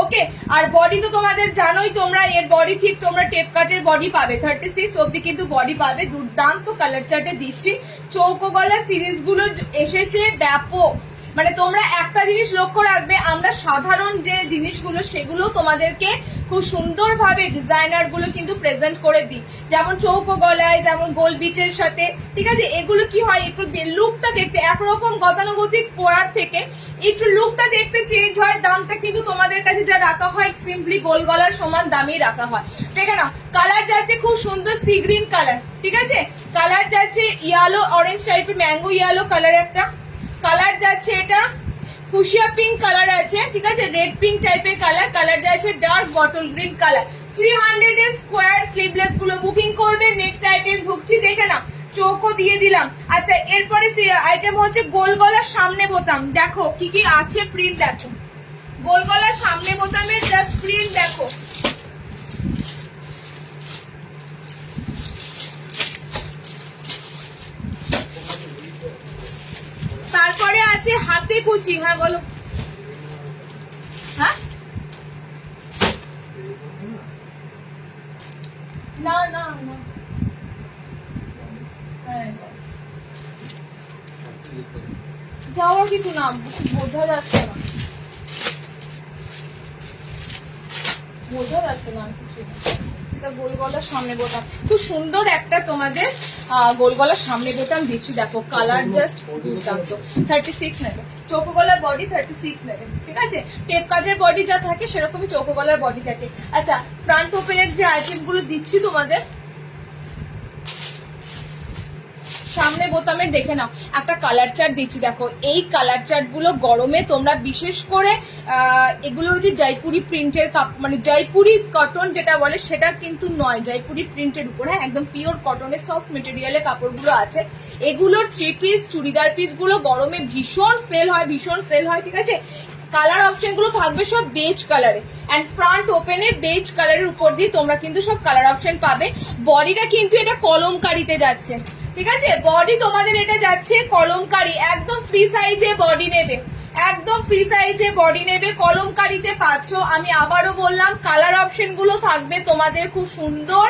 ওকে, আর বডি তো তোমাদের জানোই, তোমরা এর বডি ঠিক তোমরা টেপ কাটের বডি পাবে, 36 অবধি কিন্তু বডি পাবে। দুর্দান্ত কালার চার্টে দিচ্ছি। চৌকো গলা সিরিজ গুলো এসেছে ব্যাপক। মানে তোমরা একটা জিনিস লক্ষ্য রাখবে, আমরা সাধারণ যে জিনিসগুলো সেগুলো তোমাদেরকে খুব সুন্দরভাবে ডিজাইনার গুলো কিন্তু প্রেজেন্ট করে দিই। যেমন চৌকো গলায়, যেমন গোল বিচের সাথে, ঠিক আছে? এগুলো কি হয়, একটু লুকটা দেখতে একরকম গতানুগতিক পরার থেকে একটু লুকটা দেখতে চেঞ্জ হয়। দামটা কিন্তু তোমাদের কাছে যা রাখা হয় সিম্পলি গোল গলার সমান দামই রাখা হয়। দেখে নাও, কালার যাচ্ছে খুব সুন্দর সি গ্রিন কালার, ঠিক আছে? কালার যাচ্ছে ইয়েলো অরেঞ্জ টাইপের, ম্যাঙ্গো ইয়েলো কালার একটা কালার যাচ্ছে। এটা ফুশিয়া পিঙ্ক কালার আছে, ঠিক আছে? রেড পিঙ্ক টাইপের কালার। কালার যাচ্ছে ডার্ক বটল গ্রিন কালার। 300 এর স্কোয়ার স্লিভলেস গুলো বুকিং করবে। নেক্সট আইটেম ঢুকছি, দেখে না, চৌকো দিয়ে দিলাম। আচ্ছা, এরপরে আইটেম হচ্ছে গোল গলার সামনে বোতাম। দেখো কি কি আছে প্রিন্ট, দেখো গোল গলার সামনে বোতামের জাস্ট প্রিন্ট দেখো। তারপরে আছে হাতে কুচি। হ্যাঁ বলো। হ্যাঁ, না না না, যাওয়ার কিছু না, বোঝা যাচ্ছে না, বোঝা যাচ্ছে না কিছু। গোল গলার সামনে বোতাম, খুব সুন্দর একটা তোমাদের গোল গলার সামনে বোতাম দিচ্ছি। দেখো কালার জাস্ট দুর্দান্ত। 36 নেবে, চৌকো গলার বডি 36 নেবে, ঠিক আছে? টেপ কাটের বডি যা থাকে সেরকমই চৌকো গলার বডি থাকে। আচ্ছা, ফ্রন্ট ওপেনের যে আইটেম গুলো দিচ্ছি তোমাদের সামনে বোতামের, দেখে নাও একটা কালার চার্ট দিচ্ছি। দেখো এই কালার চার্ট গুলো গরমে তোমরা বিশেষ করে এগুলো হচ্ছে জয়পুরি প্রিন্টের মানে জয়পুরি কটন যেটা বলে সেটা কিন্তু নয়, জয়পুরি প্রিন্টের উপর। হ্যাঁ, একদম পিওর কটনের সফট মেটেরিয়ালের কাপড়গুলো আছে। এগুলোর 3 পিস চুড়িদার পিস গুলো গরমে ভীষণ সেল হয়, ভীষণ সেল হয়, ঠিক আছে? কালার অপশন গুলো থাকবে সব বেজ কালারে এন্ড ফ্রন্ট ওপেনে বেজ কালারের উপর দিয়ে তোমরা কিন্তু সব কালার অপশন পাবে। বডিটা কিন্তু এটা কলমকারিতে যাচ্ছে, ঠিক আছে? বডি তোমাদের এটা যাচ্ছে কলমকারি, একদম ফ্রি সাইজে বডি নেবে, একদম ফ্রি সাইজে বডি নেবে, কলমকারিতে পাচ্ছ। আমি আবারও বললাম কালার অপশন গুলো থাকবে তোমাদের খুব সুন্দর,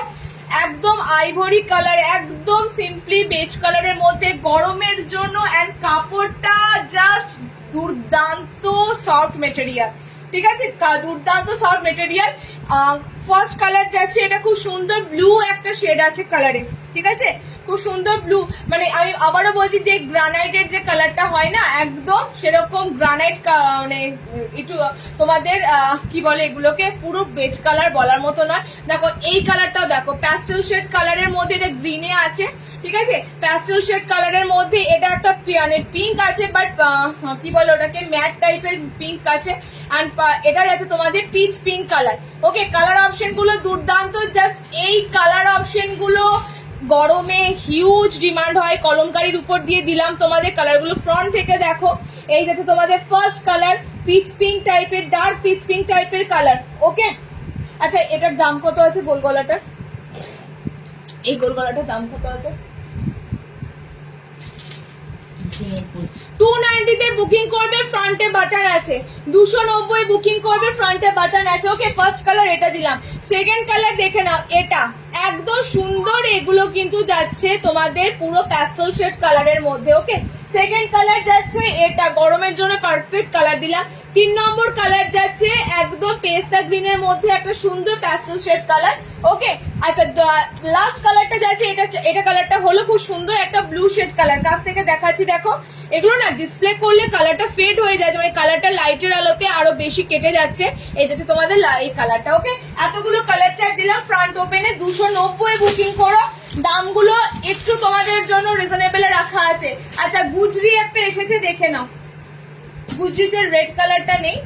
একদম আইভরি কালার, একদম সিম্পলি বেজ কালারের মধ্যে গরমের জন্য। এন্ড কাপড়টা জাস্ট দুর্দান্ত সফট মেটেরিয়াল, ঠিক আছে, দুর্দান্ত সফট মেটেরিয়াল। ফার্স্ট কালার যাচ্ছে, এটা খুব সুন্দর ব্লু একটা শেড আছে কালারে, ঠিক আছে, খুব সুন্দর ব্লু। মানে আমি আবারও বলছি যে গ্রানাইটের যে কালারটা হয় না, একদম সেরকম গ্রানাইট, মানে একটু তোমাদের কি বলে এগুলোকে, পুরো বেজ কালার বলার মতো নয়। দেখো এই কালারটাও দেখো, প্যাস্টেল শেড কালারের মধ্যে এটা গ্রিনে আছে, ঠিক আছে, প্যাস্টেল শেড কালারের মধ্যে এটা একটা পিঙ্ক আছে, বাট কি বলে ওটাকে, ম্যাট টাইপের পিঙ্ক আছে। এন্ড এটা যাচ্ছে তোমাদের পিচ পিঙ্ক কালার। ওকে, কালার অপশন গুলো দুর্দান্ত। জাস্ট এই কালার অপশন গুলো গরমে হিউজ ডিমান্ড হয়, কলমকারির উপর দিয়ে দিলাম তোমাদের। কালার গুলো ফ্রন্ট থেকে দেখো, এই যাচ্ছে তোমাদের ফার্স্ট কালার, পিচ পিঙ্ক টাইপের, ডার্ক পিচ পিঙ্ক টাইপের কালার। ওকে, আচ্ছা এটার দাম কত আছে? গোল গলাটার, এই গোল গলাটার দাম কত আছে? 290 তে বুকিং করবে, ফ্রন্টে বাটন আছে। 290 বুকিং করবে, ফ্রন্টে বাটন আছে। ওকে, ফার্স্ট কালার এটা দিলাম। সেকেন্ড কালার দেখে নাও, এটা একদম সুন্দর। এগুলো কিন্তু যাচ্ছে তোমাদের পুরো প্যাস্টেল শেড কালারের মধ্যে। ওকে, সেকেন্ড কালার যাচ্ছে এটা, গরমের জন্য পারফেক্ট কালার দিলাম। 3 নম্বর কালার যাচ্ছে একদম পেস্তা গ্রিনের মধ্যে একটা সুন্দর প্যাস্টেল শেড কালার। ওকে, আচ্ছা লাস্ট কালারটা যাচ্ছে, এটা কালারটা হলো খুব সুন্দর একটা ব্লু শেড কালার। কাছ থেকে দেখাচ্ছি, দেখো এগুলো না ডিসপ্লে করলে কালারটা ফেড হয়ে যায়, মানে কালারটা লাইটের আলোতে আরো বেশি কেটে যাচ্ছে। এই যাচ্ছে তোমাদের এই কালারটা। ওকে, এতগুলো কালার চার্ট দিলাম। ফ্রন্ট ওপেনে 290 বুকিং করো। দামগুলো একটু তোমাদের জন্য রিজনেবল রাখা আছে। আচ্ছা গুজরি একটা এসেছে, দেখে নাও। গুজরিতে রেড কালারটা নেই,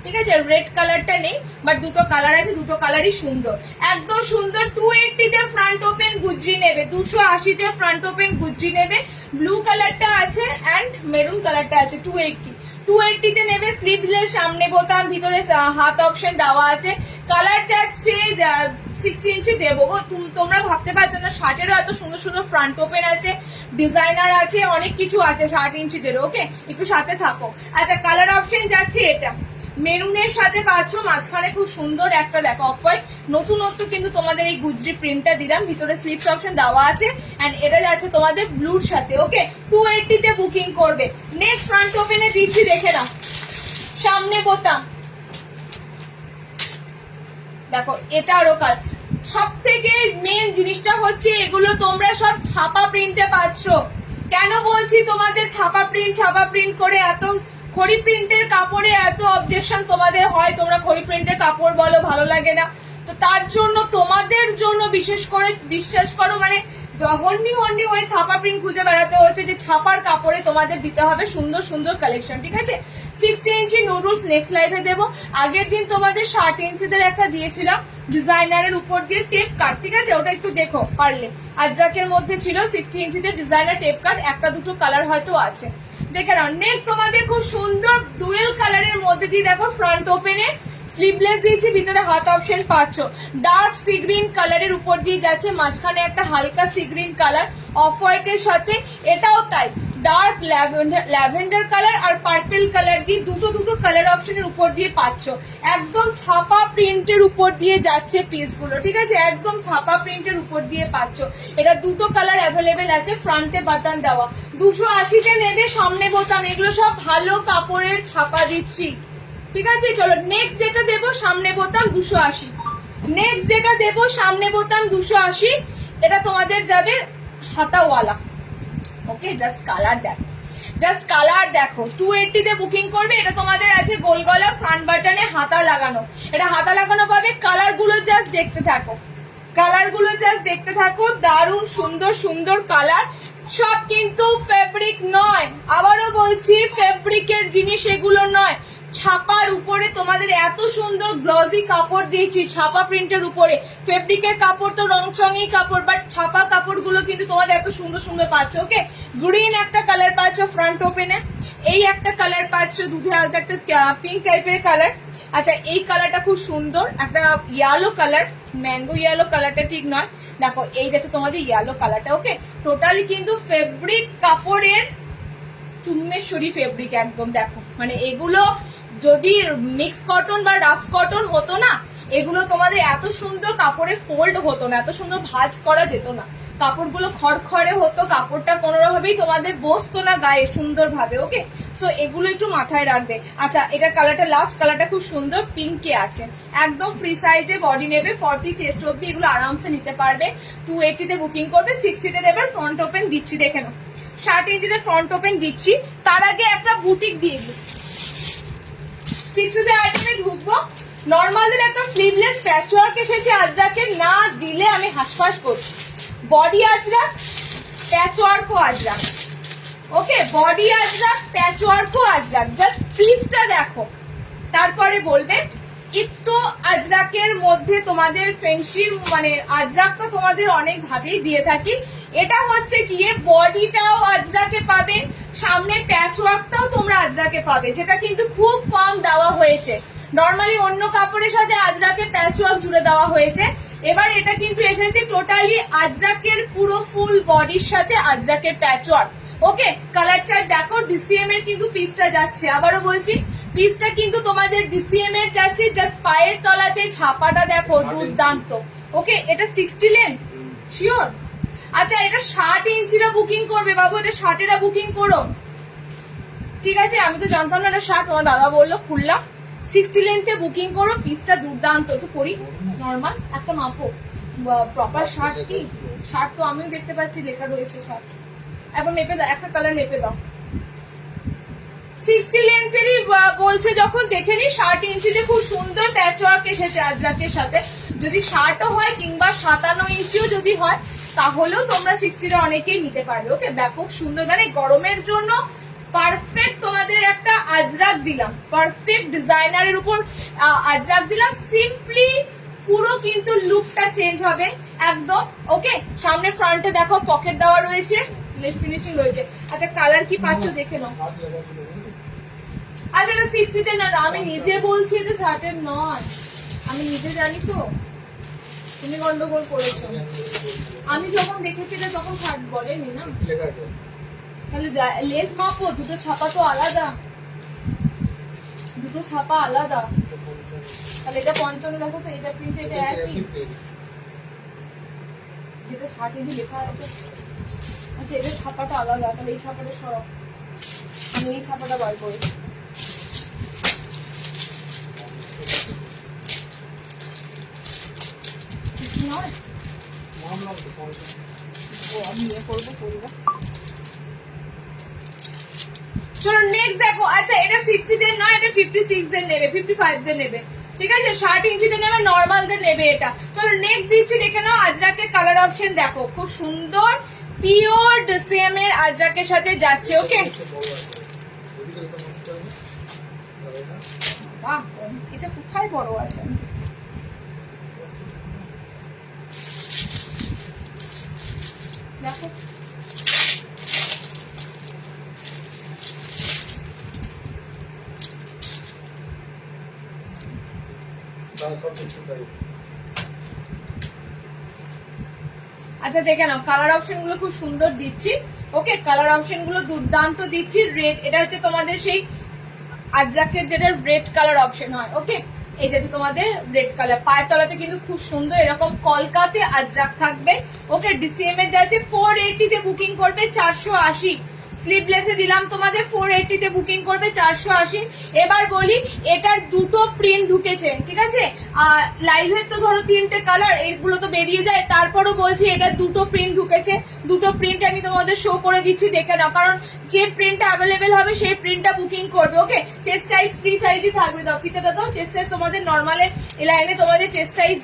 ঠিক আছে, রেড কালারটা নেই, বাট দুটো কালার আছে, দুটো কালারই সুন্দর, একদম সুন্দর। 280 তে ফ্রন্ট ওপেন গুজরি নেবে, 280 তে ফ্রন্ট ওপেন গুজরি নেবে। ব্লু কালারটা আছে এন্ড মেরুন কালারটা আছে। 280 তে নেবে। স্লিভলেস, সামনে বোতাম, ভিতরে হাত অপশন দেওয়া আছে। কালার যাচ্ছে 60 ইঞ্চি দেবো গো। তোমরা ভাবতে পারছো না, শার্টেরও এত সুন্দর সুন্দর ফ্রন্ট ওপেন আছে, ডিজাইনার আছে, অনেক কিছু আছে 60 ইঞ্চিদের। ওকে, একটু সাথে থাকো। আচ্ছা কালার অপশন যাচ্ছে এটা মেরুনের সাথে পাচ্ছ, মাঝখানে খুব সুন্দর একটা দেখো অফ হোয়াইট, নতুনত্ব কিন্তু তোমাদের এই গুজরি প্রিন্টটা দিলাম। ভিতরে স্লিপস অপশন দেওয়া আছে এন্ড এটা যাচ্ছে তোমাদের ব্লুর সাথে। ওকে, 280 তে বুকিং করবে। নেক্সট ফ্রন্ট ওপেনে দিচ্ছি, দেখে নাও, সামনে বোতাম দেখো, এটা আরো কাল। সব থেকে মেন জিনিসটা হচ্ছে এগুলো তোমরা সব ছাপা প্রিন্টে পাচ্ছ। কেন বলছি তোমাদের ছাপা প্রিন্ট করে এত খড়ি প্রিন্টের কাপড়ে এত অবজেকশন তোমাদের হয়, তোমরা খড়ি প্রিন্টের কাপড় বলো ভালো লাগে না, তো তার জন্য তোমাদের জন্য বিশেষ করে বিশ্বাস করো, মানে হন্ডি হয়ে ছাপা প্রিন্ট খুঁজে বেড়াতে হচ্ছে, যে ছাপার কাপড়ে তোমাদের দিতে হবে সুন্দর সুন্দর কালেকশন, ঠিক আছে। 60 ইঞ্চি নুডলস নেক্সট লাইভে দেবো। আগের দিন তোমাদের 60 ইঞ্চিদের একটা দিয়েছিলাম ডিজাইনারের উপর দিয়ে টেপ কাট, ঠিক আছে, ওটা একটু দেখো পারলে। আজরাকের মধ্যে ছিল 60 ইঞ্চিতে ডিজাইনার টেপ কাট, একটা দুটো কালার হয়তো আছে, দেখে নাও। নেক্সট তোমাদের খুব সুন্দর ডুয়েল কালারের মধ্যে দিয়ে দেখো ফ্রন্ট ওপেনে স্লিভলেস দিয়েছি, ভিতরে হাত অপশন পাচ্ছ। ডার্ক সি গ্রিন কালারের উপর দিয়ে যাচ্ছে, মাঝখানে একটা হালকা সি গ্রিন কালার অফ হোয়াইটের সাথে, এটাও তাই ডার্ক ল্যাভেন্ডার কালার আর পার্পল কালার দিয়ে দুটো কালার অপশনের উপর দিয়ে পাচ্ছ। একদম ছাপা প্রিন্টের উপর দিয়ে যাচ্ছে পিসগুলো, ঠিক আছে, একদম ছাপা প্রিন্টের উপর দিয়ে পাচ্ছ। এটা দুটো কালার অ্যাভেলেবেল আছে, ফ্রন্টে বাটন দেওয়া। 280 তে নেবে, সামনে বোতাম, এগুলো সব ভালো কাপড়ের ছাপা দিচ্ছি, ঠিক আছে। চলো নেক্সট যেটা দেবো, সামনে বোতাম 280। নেক্সট যেটা দেবো সামনে বোতাম 280, এটা তোমাদের যাবে হাতাওয়ালা। ওকে, জাস্ট কালার দেখো 280 তে বুকিং করবে। এটা তোমাদের আছে গোল গলা, ফ্রন্ট বাটনে হাতা লাগানো, এটা হাতা লাগানো পাবে। কালার গুলো জাস্ট দেখতে থাকো, দারুণ সুন্দর সুন্দর কালার। সব কিন্তু ফেব্রিক নয়, আবারও বলছি ফেব্রিকের জিনিস এগুলো নয়। ছাপার উপরে তোমাদের এত সুন্দর গ্লজি কাপড় দিয়েছি, ছাপা প্রিন্টের উপরে। ফেব্রিকের কাপড় তো রংচঙই কাপড়, বাট ছাপা কাপড়গুলো কিন্তু তোমাদের এত সুন্দর সুন্দর পাচ্ছ। ওকে, গ্রিন একটা কালার পাচ্ছ ফ্রন্ট ওপেনে, এই একটা কালার পাচ্ছ, দুধে হালকা একটা পিঙ্ক টাইপের কালার। আচ্ছা এই কালারটা খুব সুন্দর, একটা ইয়েলো কালার, ম্যাঙ্গো ইয়েলো কালারটা ঠিক নয়, দেখো এই যাচ্ছে তোমাদের ইয়েলো কালারটা। ওকে, টোটালি কিন্তু ফেব্রিক কাপড়ের চুম্বেশ্বরী ফেব্রিক একদম দেখো, মানে এগুলো যদি মিক্স কটন বা রাফ কটন হতো না, এগুলো তোমাদের এত সুন্দর কাপড়ে ফোল্ড হতো না, এত সুন্দর ভাঁজ করা যেত না, কাপড়গুলো খড়খড়ে হতো, কাপড়টা কোনোভাবেই তোমাদের বসতো না গায়ে সুন্দরভাবে। ওকে, সো এগুলো একটু মাথায় রাখবে। আচ্ছা, এটা কালারটা লাস্ট কালারটা খুব সুন্দর পিঙ্কে আছে, একদম ফ্রি সাইজে বডি নেবে, 40 চেস্ট অব্দি এগুলো আরামসে নিতে পারবে। 280 তে বুকিং করবে, 60 তে দেবে। ফ্রন্ট ওপেন দিচ্ছি, দেখে নাও 60 ইঞ্চিতে ফ্রন্ট ওপেন দিচ্ছি। তার আগে একটা বুটিক দিয়ে দিই, 60 তে আইটেমে ঢুকবো। নর্মালদের একটা স্লিভলেস প্যাচওয়ার্ক এসেছে আজরাকে, না দিলে আমি হাসফাস করছি। বডি আজরাক, প্যাচওয়ার্কও আজরাক। ওকে, বডি আজরাক, প্যাচওয়ার্কও আজরাক। জাস্ট পিসটা দেখো, তারপরে বলবে। একটু আজরাকের মধ্যে তোমাদের ফেন্সির মানে আজরাকটা তোমাদের অনেক ভাবেই দিয়ে থাকি। এটা হচ্ছে গিয়ে বডিটাও আজরাকে পাবে, সামনে প্যাচওয়ার্কটাও তোমরা আজরাকে পাবে, যেটা কিন্তু খুব কম দেওয়া হয়েছে। নর্মালি অন্য কাপড়ের সাথে আজরাকে প্যাচওয়ার্ক জুড়ে দেওয়া হয়েছে, এবার এটা কিন্তু এসেছে টোটালি আজরাকের পুরো ফুল বডির সাথে আজরাকের প্যাচওয়ার্ক। ওকে, কালার চার্ট দেখো, ডিসিএম এর কিন্তু পিসটা যাচ্ছে, আবারও বলছি পিসটা কিন্তু তোমাদের ডিসিএম এর যাচ্ছে। জাস্ট পায়ের তলাতে ছাপাটা দেখো, দুর্দান্ত। ওকে, এটা 60 লেন্থ শিওর। আচ্ছা, এটা 60 ইঞ্চিরা বুকিং করবে বাবু, এটা 60 বুকিং করো, ঠিক আছে? আমি তো জানতাম না এটা 60, তোমার দাদা বললো, খুললাম। 60 লেন্থে বুকিং করো, পিসটা দুর্দান্ত। একটু করি নর্মাল একটা মাপো, প্রপার শার্ট কি শার্ট তো আমিও দেখতে পাচ্ছি লেখা রয়েছে শার্ট। এখন মেপে দাও, একটা কালার মেপে দাও। 60 লেন্থেরই বলছে যখন, দেখে নি 60 ইঞ্চিতে খুব সুন্দর প্যাচওয়ার্ক এসেছে আজরাকের সাথে। যদি 60ও হয় কিংবা 57 ইঞ্চিও যদি হয়, তাহলেও তোমরা 60টা অনেকেই নিতে পারবে। ওকে, ব্যাপক সুন্দর, মানে গরমের জন্য পারফেক্ট তোমাদের একটা আজরাক দিলাম, পারফেক্ট ডিজাইনারের উপর আজরাক দিলাম। সিম্পলি পুরো কিন্তু লুকটা চেঞ্জ হবে একদম। ওকে, সামনে ফ্রন্টে দেখো পকেট দেওয়া রয়েছে, লেস ফিনিশিং রয়েছে। আচ্ছা, কালার কি পাচ্ছ দেখে নাও। আচ্ছা, এটা 60 তে না, আমি নিজে বলছি এটা 60 নয়, আমি নিজে জানি তো, তুমি গন্ডগোল করেছো। আমি যখন দেখেছি এটা তখন 60 বলেনি না, তাহলে লেন্থ মাপো, দুটো ছাপা তো আলাদা, দুটো ছাপা আলাদা। তাহলে এটা 55 দেখো তো, এটা প্রিন্ট, এটা একই, যেটা 60 ইঞ্চি লেখা আছে। আচ্ছা, এটা ছাপাটা আলাদা, তাহলে এই ছাপাটা সরাও, আমি এই ছাপাটা বার করেছি। নয় ও, আমি ইয়ে করবো। চলো নেক্সট দেখো। আচ্ছা, এটা 60 দের নয়, এটা 56 দের নেবে, 55 দের নেবে, ঠিক আছে? 60 ইঞ্চিতে নেবে, নর্মাল দের নেবে এটা। চলো নেক্সট দিচ্ছি, দেখে নাও। আজরাকের কালার অপশন দেখো, খুব সুন্দর পিওর ডিসিএম এর আজরাকের সাথে যাচ্ছে। ওকে, বাহ, এটা কোথায় বড় আছে? দেখো, আচ্ছা দেখে নাও, কালার অপশন গুলো খুব সুন্দর দিচ্ছি। ওকে, কালার অপশন গুলো দুর্দান্ত দিচ্ছি। রেড, এটা হচ্ছে তোমাদের সেই আজরাকের যেটা রেড কালার অপশন হয়। ওকে, এটা হচ্ছে তোমাদের রেড কালার। পায়ের তলাতে কিন্তু খুব সুন্দর এরকম কলকাতে আজরাক থাকবে। ওকে, ডিসিএম এর যাচ্ছে 480 তে বুকিং করবে, 480। স্লিভলেসে দিলাম তোমাদের 480 তে বুকিং করবে, 480। এবার বলি, এটার দুটো প্রিন্ট ঢুকেছে, ঠিক আছে? লাইভের তো ধরো 3টে কালার, এগুলো তো বেরিয়ে যায়, তারপরও বলছি এটার দুটো প্রিন্ট ঢুকেছে। দুটো প্রিন্ট আমি তোমাদের শো করে দিচ্ছি, দেখে নাও, কারণ যে প্রিন্টটা অ্যাভেলেবেল হবে সেই প্রিন্টটা বুকিং করবে। ওকে, চেস্ট সাইজ ফ্রি সাইজই থাকবে। দাও ফিতেটা দাও। চেস্ট সাইজ তোমাদের নর্মালের এই লাইনে তোমাদের চেস্ট সাইজ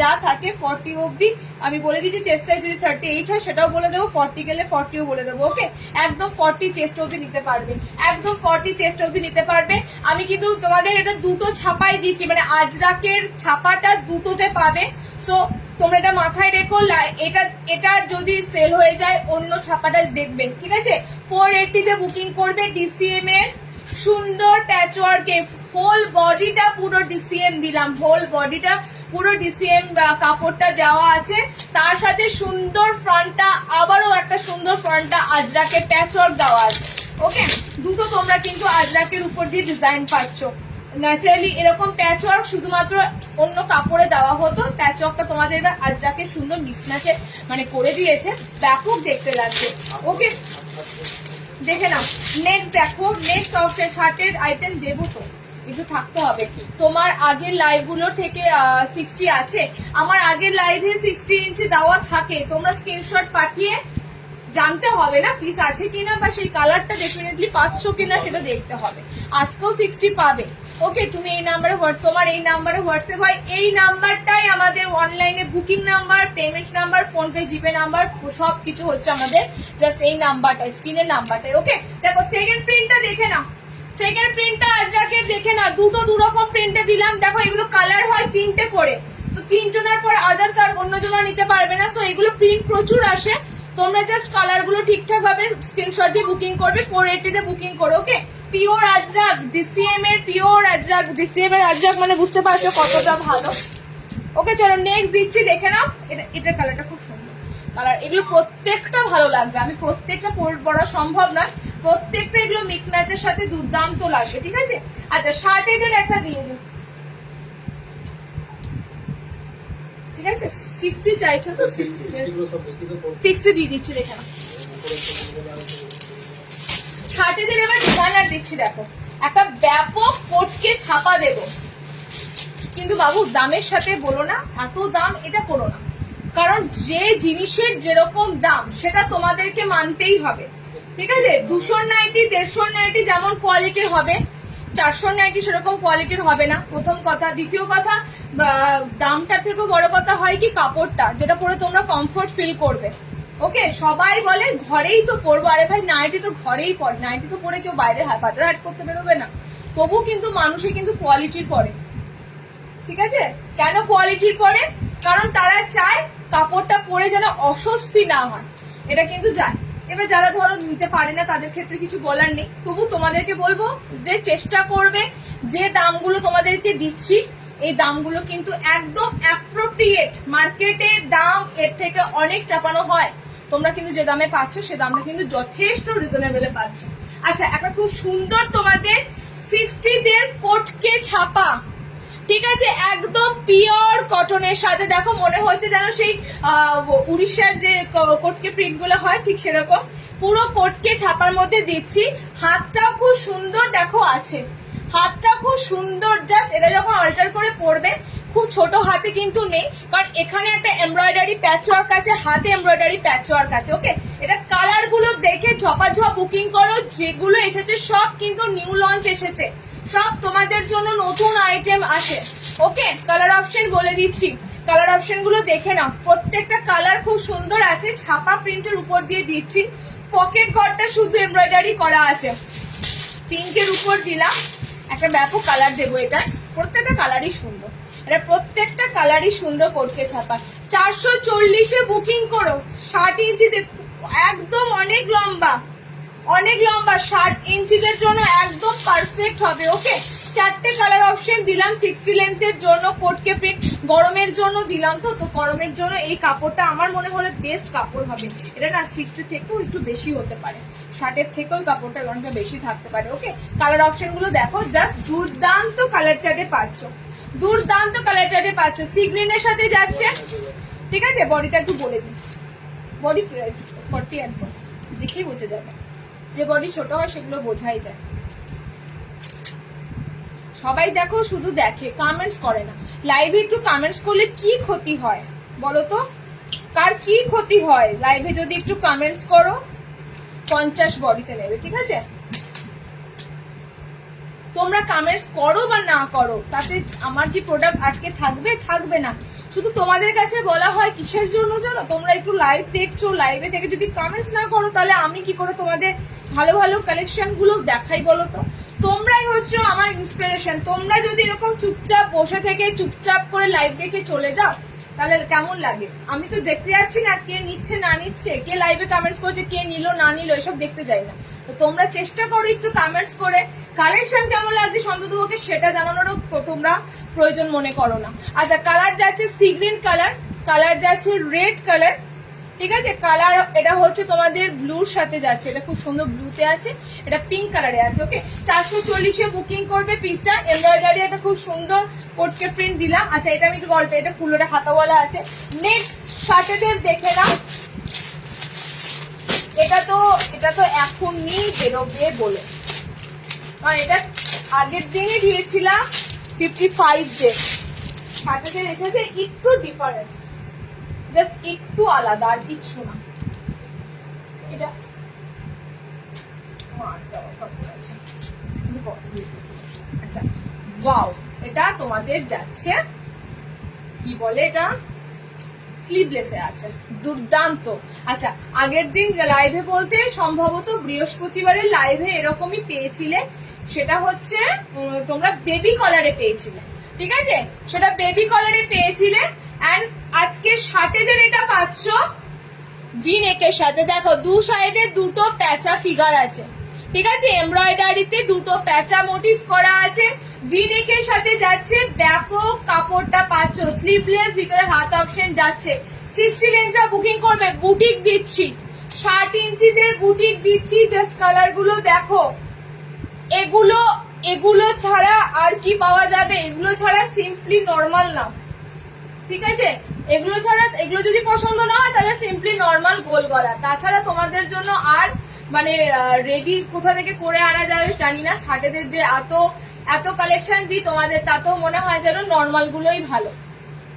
যা থাকে 40 অব্দি। আমি বলে দিচ্ছি, চেস্ট সাইজ যদি 38 হয় সেটাও বলে দেবো, 40 গেলে 40ও বলে দেবো। ওকে, একদম 40 চেস্ট অব্দি নিতে পারবে, একদম 40 চেস্ট অব্দি নিতে পারবে। আমি কিন্তু তোমাদের এটা দুটো ছাপাই দিচ্ছি, মানে আজরাকের ছাপাটা দুটোতে পাবে। সো তোমরা এটা মাথায় রেখো, এটা যদি সেল হয়ে যায় অন্য ছাপাটা দেখবে, ঠিক আছে? 480 তে বুকিং করবে, ডিসিএম এর সুন্দর প্যাচওয়ার্কে হোল বডিটা পুরো ডিসিএম দিলাম, হোল বডিটা পুরো ডিসিএম কাপড়টা দেওয়া আছে, তার সাথে সুন্দর ফ্রন্টটা, আবারও একটা সুন্দর ফ্রন্টটা আজরাকে প্যাচওয়ার্ক দেওয়া আছে। ওকে, দুটো তোমরা কিন্তু আজরাকের উপর দিয়ে ডিজাইন পাচ্ছ। ন্যাচারালি এরকম প্যাচ ওয়ার্ক শুধুমাত্র অন্য কাপড়ে দেওয়া হতো, প্যাচ ওয়ার্কটা তোমাদের এবার আজরাকের সুন্দর মিসম্যাচে মানে করে দিয়েছে, ব্যাপক দেখতে লাগছে। ওকে, দেখে নাও। নেক্সট দেখো, নেক্সট অপশন শার্টের আইটেম দেবো তো, একটু থাকতে হবে। তোমার আগের লাইভ গুলো থেকে 60 আছে, আমার আগের লাইভে 60 ইঞ্চি দেওয়া থাকে, তোমরা স্ক্রিনশট পাঠিয়ে জানতে হবে না পিস আছে কিনা, বা সেই কালারটা ডেফিনেটলি পাচ্ছ কিনা সেটা দেখতে হবে। আজকেও 60 পাবে। ওকে, তুমি এই নাম্বারে, তোমার এই নাম্বারে হোয়াটসঅ্যাপ হয়, এই নাম্বারটাই আমাদের অনলাইনে booking number, payment number, PhonePe, GPay number, সব কিছু হচ্ছে আমাদের জাস্ট এই নাম্বারটাই, স্ক্রিনের নাম্বারটাই। ওকে, দেখো সেকেন্ড প্রিন্টটা দেখে নাও। সেকেন্ড প্রিন্টটা আজরাকের দেখে নাও, দুটো দুরকম প্রিন্টে দিলাম। দেখো এগুলো কালার হয় 3টে করে, তো 3 জনের পর আদার্স আর অন্য জনা নিতে পারবে না, সো এগুলো প্রিন্ট প্রচুর আসে। তোমরা জাস্ট কালার গুলো ঠিকঠাক ভাবে স্ক্রিনশট দিয়ে বুকিং করবে, 480 তে বুকিং করো। ওকে, পিওর আজরাক, ডিসিএম এর পিওর আজরাক, ডিসিএম এর আজরাক মানে বুঝতে পারছো কতটা ভালো। ওকে, চলো নেক্সট দিচ্ছি, দেখে নাও। এটার কালারটা খুব সুন্দর কালার, এগুলো প্রত্যেকটা ভালো লাগবে। আমি প্রত্যেকটা পরা সম্ভব নয়, প্রত্যেকটা এগুলো মিক্স ম্যাচের সাথে দুর্দান্ত লাগবে, ঠিক আছে। আচ্ছা, শার্টেদের একটা দিয়ে দিন, ঠিক আছে। 60 চাইছো তো, 60 দিয়ে দিচ্ছি, দেখে নাও। শার্টেদের এবার ডিজাইনার দিচ্ছি, দেখো একটা ব্যাপক কোটকে ছাপা দেব, কিন্তু বাবু দামের সাথে বলো না এত দাম, এটা করো না, কারণ যে জিনিসের যেরকম দাম সেটা তোমাদেরকে মানতেই হবে, ঠিক আছে। 200 নাইটি 150 নাইটি যেমন কোয়ালিটির হবে, 400 নাইটি সেরকম কোয়ালিটির হবে না, প্রথম কথা। দ্বিতীয় কথা, দামটার থেকেও বড় কথা হয় কি কাপড়টা, যেটা পরে তোমরা কমফোর্ট ফিল করবে। ওকে, সবাই বলে ঘরেই তো পরবো, আরে ভাই নাইটি তো ঘরেই পরে, নাইটি তো পরে কেউ বাইরে বাজার হাট করতে বেরোবে না, তবু কিন্তু মানুষই কিন্তু কোয়ালিটির পরে, ঠিক আছে। কেন কোয়ালিটির পরে? কারণ তারা চায় কাপড়টা পরে যেন অস্বস্তি না হয়, এটা কিন্তু যায়। এবার যারা ধরো নিতে পারে না তাদের ক্ষেত্রে কিছু বলার নেই, তবু তোমাদেরকে বলবো যে চেষ্টা করবে, যে দামগুলো তোমাদেরকে দিচ্ছি এই দামগুলো কিন্তু একদম অ্যাপ্রোপ্রিয়েট, মার্কেটের দাম এর থেকে অনেক চাপানো হয়, তোমরা কিন্তু যে দামে পাচ্ছ সে দামটা কিন্তু যথেষ্ট রিজনেবলে পাচ্ছ। আচ্ছা, একটা খুব সুন্দর তোমাদের 60 দের কোটকে ছাপা, ঠিক আছে, একদম পিওর কটনের সাথে, দেখো মনে হচ্ছে যেন সেই উড়িষ্যার যে কোটকে প্রিন্ট গুলো হয় ঠিক সেরকম, পুরো কোটকে ছাপার মধ্যে দিচ্ছি। হাতটাও খুব সুন্দর দেখো আছে, হাতটা খুব সুন্দর, জাস্ট এটা যখন অল্টার করে পরবে খুব ছোট হাতে কিন্তু নেই, কারণ এখানে একটা এমব্রয়ডারি প্যাচ ওয়ার্ক আছে, হাতে এমব্রয়ডারি প্যাচ ওয়ার্ক আছে। ওকে, এটা কালার গুলো দেখে ঝপাঝপ বুকিং করো, যেগুলো এসেছে সব কিন্তু নিউ লঞ্চ এসেছে, সব তোমাদের জন্য নতুন আইটেম আসে। ওকে, কালার অপশন বলে দিচ্ছি, কালার অপশন গুলো দেখে নাও, প্রত্যেকটা কালার খুব সুন্দর আছে, ছাপা প্রিন্টের উপর দিয়ে দিচ্ছি। পকেট ঘরটা শুধু এমব্রয়ডারি করা আছে, পিঙ্কের উপর দিলাম, একটা ব্যাপক কালার দেবো, এটা প্রত্যেকটা কালারই সুন্দর, এটা প্রত্যেকটা কালারই সুন্দর কোটকে ছাপা। 440-এ বুকিং করো, 60 ইঞ্চি একদম অনেক লম্বা, অনেক লম্বা, 60 ইঞ্চিদের জন্য একদম পারফেক্ট হবে। ওকে, 4টে কালার অপশন দিলাম 60 লেন্থের জন্য, কোটকে প্রিন্ট, গরমের জন্য দিলাম, তো গরমের জন্য এই কাপড়টা আমার মনে হলে বেস্ট কাপড় হবে। এটা না 60 থেকেও একটু বেশি হতে পারে, 60-এর থেকেও কাপড়টা অনেকটা বেশি থাকতে পারে। ওকে, কালার অপশন গুলো দেখো, জাস্ট দুর্দান্ত কালার চার্টে পাচ্ছ, দুর্দান্ত কালার চার্টে পাচ্ছ। সি গ্রিনের সাথে যাচ্ছে, ঠিক আছে। বডিটা একটু বলে দিই, বডি 40 একদম দেখেই বোঝা যাবে, যে বডি ছোট হয় সেগুলো বোঝাই যায়। সবাই দেখো শুধু দেখে, কমেন্টস করে না। লাইভে একটু কমেন্টস করলে কি ক্ষতি হয় বলো তো, কার কি ক্ষতি হয়? লাইভে যদি একটু কমেন্টস করো, 50 বডিতে নেবে, ঠিক আছে। তোমরা কমেন্টস করো বা না করো তাতে আমার কি প্রোডাক্ট আটকে থাকবে? থাকবে না। শুধু তোমাদের কাছে বলা হয় কিসের জন্য জানো, তোমরা একটু লাইভ দেখছো, লাইভে থেকে যদি কমেন্টস না করো তাহলে আমি কি করে তোমাদের ভালো ভালো কালেকশন গুলো দেখাই বলো তো? তোমরাই হচ্ছে আমার ইন্সপিরেশন। তোমরা যদি এরকম চুপচাপ বসে থেকে চুপচাপ করে লাইভ দেখে চলে যাও তাহলে কেমন লাগে? আমি তো দেখতে যাচ্ছি না কে নিচ্ছে না নিচ্ছে, কে লাইভে কমেন্টস করছে, কে নিল না নিল, এসব দেখতে যাই না। তো তোমরা চেষ্টা করো একটু কমেন্টস করে কালেকশন কেমন লাগছে সন্ততপক্ষে সেটা জানানোরও তোমরা প্রয়োজন মনে করো না। আচ্ছা, কালার যাচ্ছে সি গ্রিন কালার, কালার যাচ্ছে রেড কালার, ঠিক আছে। কালার এটা হচ্ছে তোমাদের ব্লুর সাথে যাচ্ছে, এটা খুব সুন্দর ব্লুতে আছে, এটা পিঙ্ক কালারে আছে। ওকে 440-এ বুকিং করবে পিসটা। এমব্রয়ডারি একটা খুব সুন্দর কোটকে প্রিন্ট দিলাম। আচ্ছা এটা আমি একটু গল্প, এটা পুরোটা হাতাওয়ালা আছে। নেক্সট শার্টেদের দেখে নাও। এটা তো এখনই বেরোবে বলে, কারণ এটা আগের দিনে দিয়েছিলাম 55 ডে। শার্টেদের এসেছে একটু ডিফারেন্স, জাস্ট একটু আলাদা, আর কিছু না। এটা আচ্ছা ওয়াও, এটা তোমাদের যাচ্ছে কি বলে, এটা স্লিভলেসে আছে, দুর্দান্ত। আচ্ছা আগের দিন লাইভে বলতে সম্ভবত বৃহস্পতিবারের লাইভে এরকমই পেয়েছিলে, সেটা হচ্ছে তোমরা বেবি কলারে পেয়েছিলে, ঠিক আছে, সেটা বেবি কলারে পেয়েছিলে। এন্ড আজকে শার্টেদের এটা পাচ্ছ ভি নেকের সাথে। দেখো দু সাইডে দুটো প্যাচা ফিগার আছে, ঠিক আছে, এমব্রয়ডারিতে দুটো প্যাচা মোটিভ করা আছে। ভি নেকের সাথে যাচ্ছে, ব্যাপক কাপড়টা পাচ্ছ, স্লিভলেস, ভিতরে হাত অপশন যাচ্ছে। 60 লেন্থটা বুকিং করবে, বুটিক দিচ্ছি, 60 ইঞ্চিদের বুটিক দিচ্ছি। জাস্ট কালার গুলো দেখো, এগুলো ছাড়া আর কি পাওয়া যাবে? এগুলো ছাড়া সিম্পলি নর্মাল না, ঠিক আছে, এগুলো ছাড়া, এগুলো যদি পছন্দ না হয় তাহলে সিম্পলি নর্মাল গোল গলা। তাছাড়া তোমাদের জন্য আর মানে রেডি কোথা থেকে করে আনা যাবে জানি না। শার্টেদের যে এত কালেকশন দিই তোমাদের, তাতেও মনে হয় যেন নর্মাল গুলোই ভালো,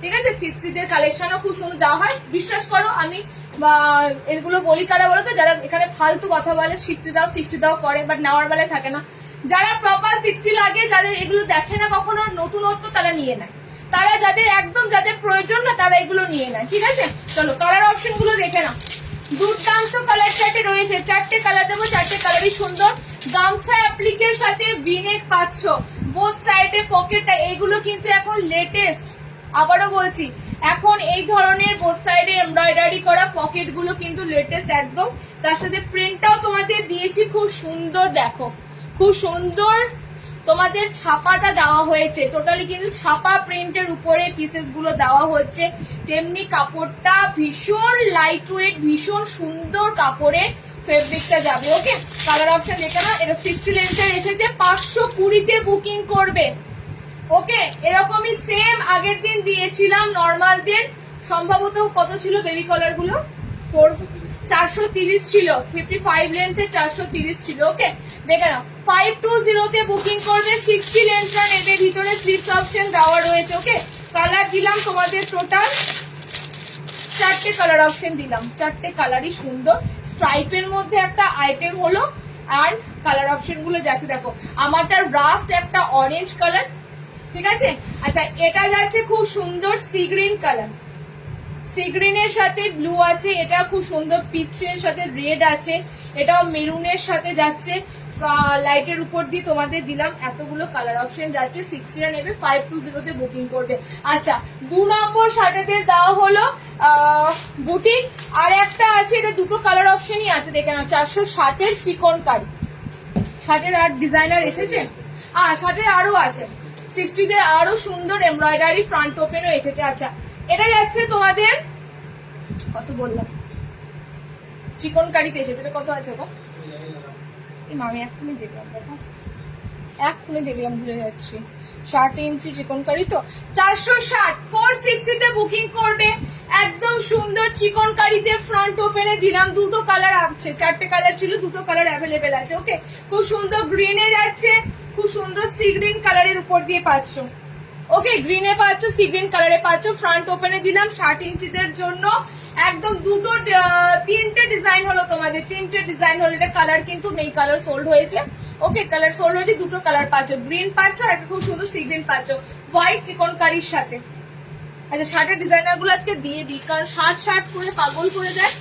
ঠিক আছে। 60-দের কালেকশনও খুব সুন্দর দেওয়া হয়, বিশ্বাস করো। আমি এগুলো বলি কারা বলো তো, যারা এখানে ফালতু কথা বলে 60 দাও করে, বাট নেওয়ার বেলায় থাকে না। যারা প্রপার 60 লাগে, যাদের এগুলো দেখে না কখনো নতুনত্ব, তারা নিয়ে নেয়। তারা যাদের প্রয়োজন না, তারা এগুলো নিয়ে নেয়, ঠিক আছে। চলো কালার অপশন গুলো দেখে নাও। দুর্দান্ত কালার চার্টে রয়েছে, 4টে কালার দেবো, 4টে কালারই সুন্দর। গামছা অ্যাপ্লিকের সাথে ভিনেক পাচ্ছ, বোথ সাইডে পকেটটা, এইগুলো কিন্তু এখন লেটেস্ট। আবারও বলছি, এখন এই ধরনের বোথ সাইডে এমব্রয়ডারি করা পকেট গুলো কিন্তু লেটেস্ট একদম। তার সাথে প্রিন্টটাও তোমাদের দিয়েছি খুব সুন্দর, দেখো খুব সুন্দর তোমাদের ছাপাটা দেওয়া হয়েছে, টোটালি কিন্তু ছাপা প্রিন্টের উপরে পিসেস গুলো দেওয়া হচ্ছে। তেমনি কাপড়টা ভীষণ লাইট ওয়েট, ভীষণ সুন্দর কাপড়ে ফেব্রিকটা যাবে। ওকে কালার অপশন দেখে না, এটা 60 লেন্থের এসেছে, 520-তে বুকিং করবে। ওকে এরকমই সেম আগের দিন দিয়েছিলাম নর্মালদের, সম্ভবত কত ছিল বেবি কলার গুলো, 430 ছিল, 55 লেন্থে 430 ছিল। ওকে দেখে নাও, 520-তে বুকিং করবে, 60 লেন্থটা নেবে, ভিতরে স্লিভস অপশন দেওয়া রয়েছে। ওকে কালার দিলাম তোমাদের টোটাল 4টে কালার অপশন দিলাম, 4টে কালারই সুন্দর। স্ট্রাইপের মধ্যে একটা আইটেম হলো, আর কালার অপশন গুলো যাচ্ছে দেখো, আমারটা রাস্ট একটা অরেঞ্জ কালার, ঠিক আছে। আচ্ছা এটা যাচ্ছে খুব সুন্দর সি গ্রিন কালার, সি গ্রিনের সাথে ব্লু আছে, এটা খুব সুন্দর পিচের সাথে রেড আছে, এটাও মেরুনের সাথে যাচ্ছে, লাইটের উপর দিয়ে তোমাদের দিলাম। এতগুলো কালার অপশন যাচ্ছে, 60টা নেবে, 520-তে বুকিং করবে। আচ্ছা 2 নম্বর শার্টেদের দেওয়া হলো বুটিক, আর একটা আছে, এটা দুটো কালার অপশনই আছে, দেখে নাও, 460-এর চিকন কারি। শার্টের আর ডিজাইনার এসেছে, শার্টের আরো আছে, 60-দের আরো সুন্দর এমব্রয়ডারি ফ্রন্ট ওপেনও এসেছে। আচ্ছা এটা যাচ্ছে তোমাদের কত বললাম, চিকন কারিতে এসেছে, এটা কত আছে গো? আমি এক্ষুনি দেখলাম, দেখো এক্ষুনি দেখলাম, ভুলে যাচ্ছি। 60 ইঞ্চি চিকন কারি তো 460, 460-তে বুকিং করবে। একদম সুন্দর চিকন কারিতে ফ্রন্ট ওপেনে দিলাম, দুটো কালার আছে, 4টে কালার ছিল, দুটো কালার অ্যাভেলেবেল আছে। ওকে খুব সুন্দর গ্রিনে যাচ্ছে, খুব সুন্দর সি গ্রিন কালারের উপর দিয়ে পাচ্ছ। ওকে গ্রিনে পাচ্ছ, সি গ্রিন কালারে পাচ্ছ, ফ্রন্ট ওপেনে দিলাম 60 ইঞ্চিদের জন্য। একদম তিনটে ডিজাইন হলো তোমাদের, তিনটে ডিজাইন হলো, এটা কালার কিন্তু নেই, কালার সোল্ড হয়েছে। ওকে কালার সোল্ড হয়েছে, দুটো কালার পাচ্ছ, গ্রিন পাচ্ছ আর একটা খুব সুন্দর সি গ্রিন পাচ্ছ, হোয়াইট চিকন কারির সাথে। আচ্ছা শার্টের ডিজাইনার গুলো আজকে দিয়ে দিই, কারণ শার্ট করে পাগল করে দেয়।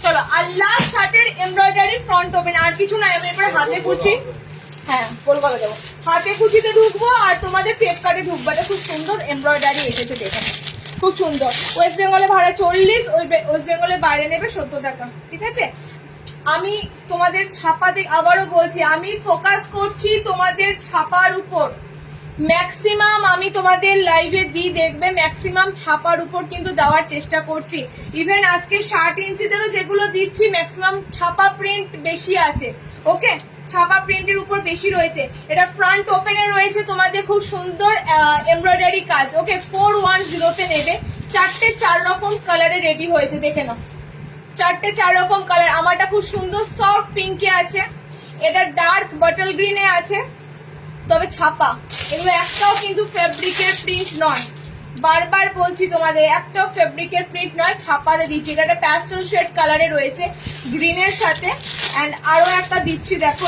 চলো আর লাস্ট শার্টের এমব্রয়ডারি ফ্রন্ট ওপেন, আর কিছু না, আমি এবার হাতে কুচি, হ্যাঁ গোল গলা দেবো, হাতে কুচিতে ঢুকবো আর তোমাদের টেপ কাটে ঢুকবো। এটা খুব সুন্দর এমব্রয়ডারি এসেছে, দেখে খুব সুন্দর। ওয়েস্ট বেঙ্গলে ভাড়া 40, ওয়েস্ট বেঙ্গলে বাইরে নেবে 70 টাকা, ঠিক আছে। আমি তোমাদের ছাপাতে আবারও বলছি, আমি ফোকাস করছি তোমাদের ছাপার উপর। ম্যাক্সিমাম আমি তোমাদের লাইভে দিই, দেখবে ম্যাক্সিমাম ছাপার উপর কিন্তু দেওয়ার চেষ্টা করছি। ইভেন আজকে 60 ইঞ্চিদেরও যেগুলো দিচ্ছি ম্যাক্সিমাম ছাপা প্রিন্ট বেশি আছে। ওকে, ছাপা প্রিন্টের উপর বেশি রয়েছে। এটা ফ্রন্ট ওপেনে রয়েছে তোমাদের খুব সুন্দর এমব্রয়ডারি কাজ। ওকে, 410 নেবে। 4 রকম কালারে রেডি হয়েছে, দেখে নাও। 4 রকম কালার। আমারটা খুব সুন্দর সফট পিঙ্কে আছে, এটা ডার্ক বটল গ্রিনে আছে, তবে ছাপা। এগুলো একটাও কিন্তু ফেব্রিকের প্রিন্ট নয়, বারবার বলছি তোমাদের, একটাও ফেব্রিকের প্রিন্ট নয়, ছাপাতে দিচ্ছি। এটা একটা প্যাস্টেল শেড কালারে রয়েছে গ্রিনের সাথে। অ্যান্ড আরো একটা দিচ্ছি, দেখো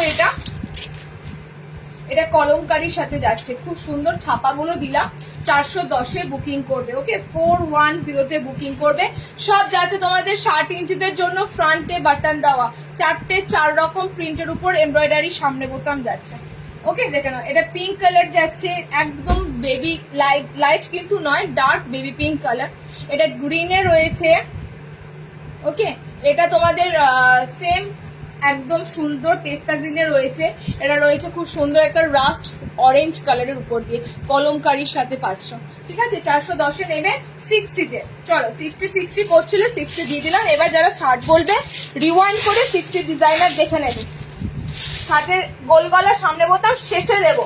এটা কলমকারির সাথে যাচ্ছে, খুব সুন্দর। ছাপাগুলো দিলাম। 410-এ বুকিং করবে। ওকে, 410-তে বুকিং করবে। সব যাচ্ছে তোমাদের 60 ইঞ্চিদের জন্য, ফ্রন্টে বাটন দেওয়া। 4 রকম প্রিন্টের উপর এমব্রয়ডারি, সামনে বোতাম যাচ্ছে। ওকে, দেখে নাও। এটা পিঙ্ক কালার যাচ্ছে, একদম বেবি লাইট কিন্তু নয়, ডার্ক বেবি পিঙ্ক কালার। এটা গ্রিনে রয়েছে। ওকে, এটা তোমাদের সেম একদম সুন্দর পেস্তা গ্রিনে রয়েছে। এটা রয়েছে খুব সুন্দর একটা রাস্ট অরেঞ্জ কালারের উপর দিয়ে, কলমকারির সাথে 500। ঠিক আছে, 410-এ নেবে 60-তে। চলো, 60 করছিল, 60 দিয়ে দিলাম। এবার যারা 60 বলবে রিওয়াইন্ড করে 60 ডিজাইনার দেখে নেবে। 60-এর গোল গলা, সামনে বোতাম শেষে দেবো।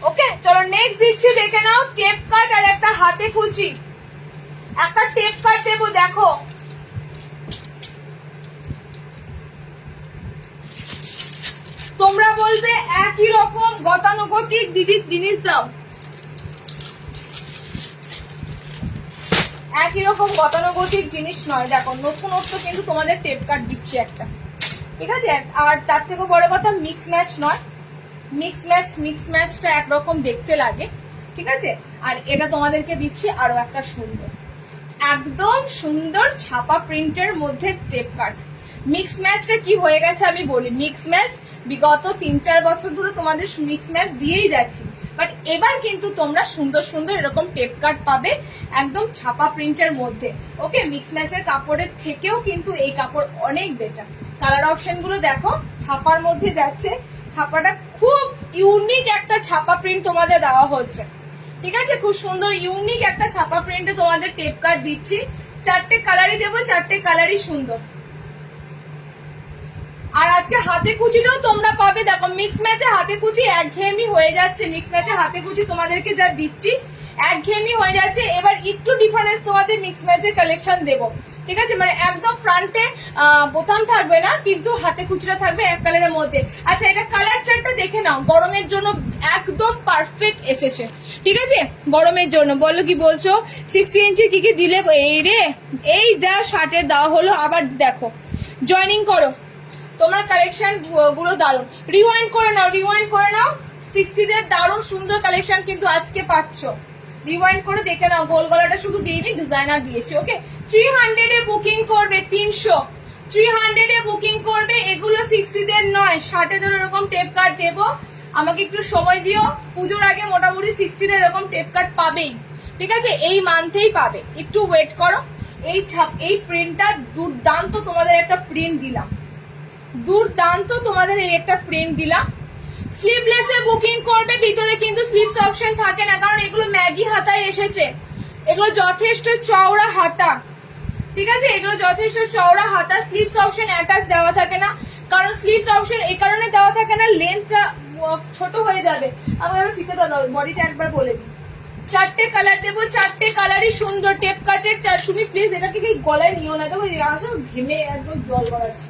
ওকে, চলো নেক্সট দিচ্ছি, দেখে নাও। টেপ কাট আর একটা হাতে কুচি। একটা টেপ কাট দেবো, দেখো। তোমরা বলবে একই রকম গতানুগতিক দিদির জিনিস দাও, একই রকম গতানুগতিক জিনিস নয়। দেখো, নতুনত্ব কিন্তু তোমাদের টেপ কাট দিচ্ছি একটা। ঠিক আছে, আর তার থেকে বড় কথা মিক্স ম্যাচ নয়। মিক্স ম্যাচটা একরকম দেখতে লাগে। ঠিক আছে, আর এটা তোমাদেরকে দিচ্ছি আরো একটা সুন্দর, একদম সুন্দর ছাপা প্রিন্টের মধ্যে টেপ কাট। মিক্স ম্যাচটা কি হয়ে গেছে আমি বলি। মিক্স ম্যাচ বিগত 3-4 বছর ধরে তোমাদের মিক্স ম্যাচ দিয়েই যাচ্ছি, বাট এবার কিন্তু তোমরা সুন্দর সুন্দর এরকম টেপ কাট পাবে একদম ছাপা প্রিন্টের মধ্যে। ওকে, মিক্স ম্যাচের কাপড়ের থেকেও কিন্তু এই কাপড় অনেক বেটার। কালার অপশন গুলো দেখো, ছাপার মধ্যে যাচ্ছে। ছাপাটা খুব ইউনিক একটা ছাপা প্রিন্ট তোমাদের দেওয়া হচ্ছে। ঠিক আছে, খুব সুন্দর ইউনিক একটা ছাপা প্রিন্টে তোমাদের টেপ কাট দিচ্ছি। 4টে কালারই দেবো, 4টে কালারই সুন্দর। আর আজকে হাতে কুচিটাও তোমরা পাবে। দেখো, মিক্স ম্যাচে হাতে কুচি একঘেয়েমি হয়ে যাচ্ছে। মিক্স ম্যাচে হাতে কুচি তোমাদেরকে যা দিচ্ছি একঘেয়েমি হয়ে যাচ্ছে। এবার একটু ডিফারেন্স তোমাদের মিক্স ম্যাচে কালেকশন দেবো। ঠিক আছে, মানে একদম ফ্রন্টে বোতাম থাকবে না, কিন্তু হাতে কুচিটা থাকবে এক কালারের মধ্যে। আচ্ছা, এটা কালার চার্টটা দেখে নাও, গরমের জন্য একদম পারফেক্ট এসেছে। ঠিক আছে, গরমের জন্য। বলো কি বলছো? 60 ইঞ্চি কি কি দিলে? এই রে, এই যা শার্টের দেওয়া হলো। আবার দেখো, জয়েনিং করো, তোমার কালেকশন গুলো দারুণ। রিওয়াইন্ড করে নাও, 60-দের দারুণ সুন্দর কালেকশন কিন্তু আজকে পাচ্ছ। রিওয়াইন্ড করে দেখে নাও। গোল গলাটা শুধু দিইনি, ডিজাইনার দিয়েছি। ওকে, 300-এ বুকিং করবে, 300-এ বুকিং করবে। এগুলো 60-দের নয়, 60-দের এরকম টেপ কাট দেবো। আমাকে একটু সময় দিও, পুজোর আগে মোটামুটি 60-দের এরকম টেপ কাট পাবেই। ঠিক আছে, এই মান্থেই পাবে, একটু ওয়েট করো। এই প্রিন্টটা দুর্দান্ত তোমাদের একটা প্রিন্ট দিলাম, দুর্দান্ত তোমাদের এই একটা প্রিন্ট দিলাম। স্লিভলেসে বুকিং করবে। ভিতরে কিন্তু স্লিভস অপশন থাকে না, কারণ এগুলো ম্যাগি হাতায় এসেছে। এগুলো যথেষ্ট চওড়া হাতা। ঠিক আছে, এগুলো যথেষ্ট চওড়া হাতা। স্লিভস অপশন অ্যাটাচ দেওয়া থাকে না, কারণ স্লিভস অপশন এই কারণে দেওয়া থাকে না, লেন্থটা ছোট হয়ে যাবে। আমি আবার ফিতে দাও, বডিটা একবার বলে দিই। 4টে কালার দেবো, 4টে কালারই সুন্দর। টেপ কাটের তুমি প্লিজ এটাকে গলায় নিও না, দেখো আসলে ঘেমে একদম জল গড়াচ্ছে।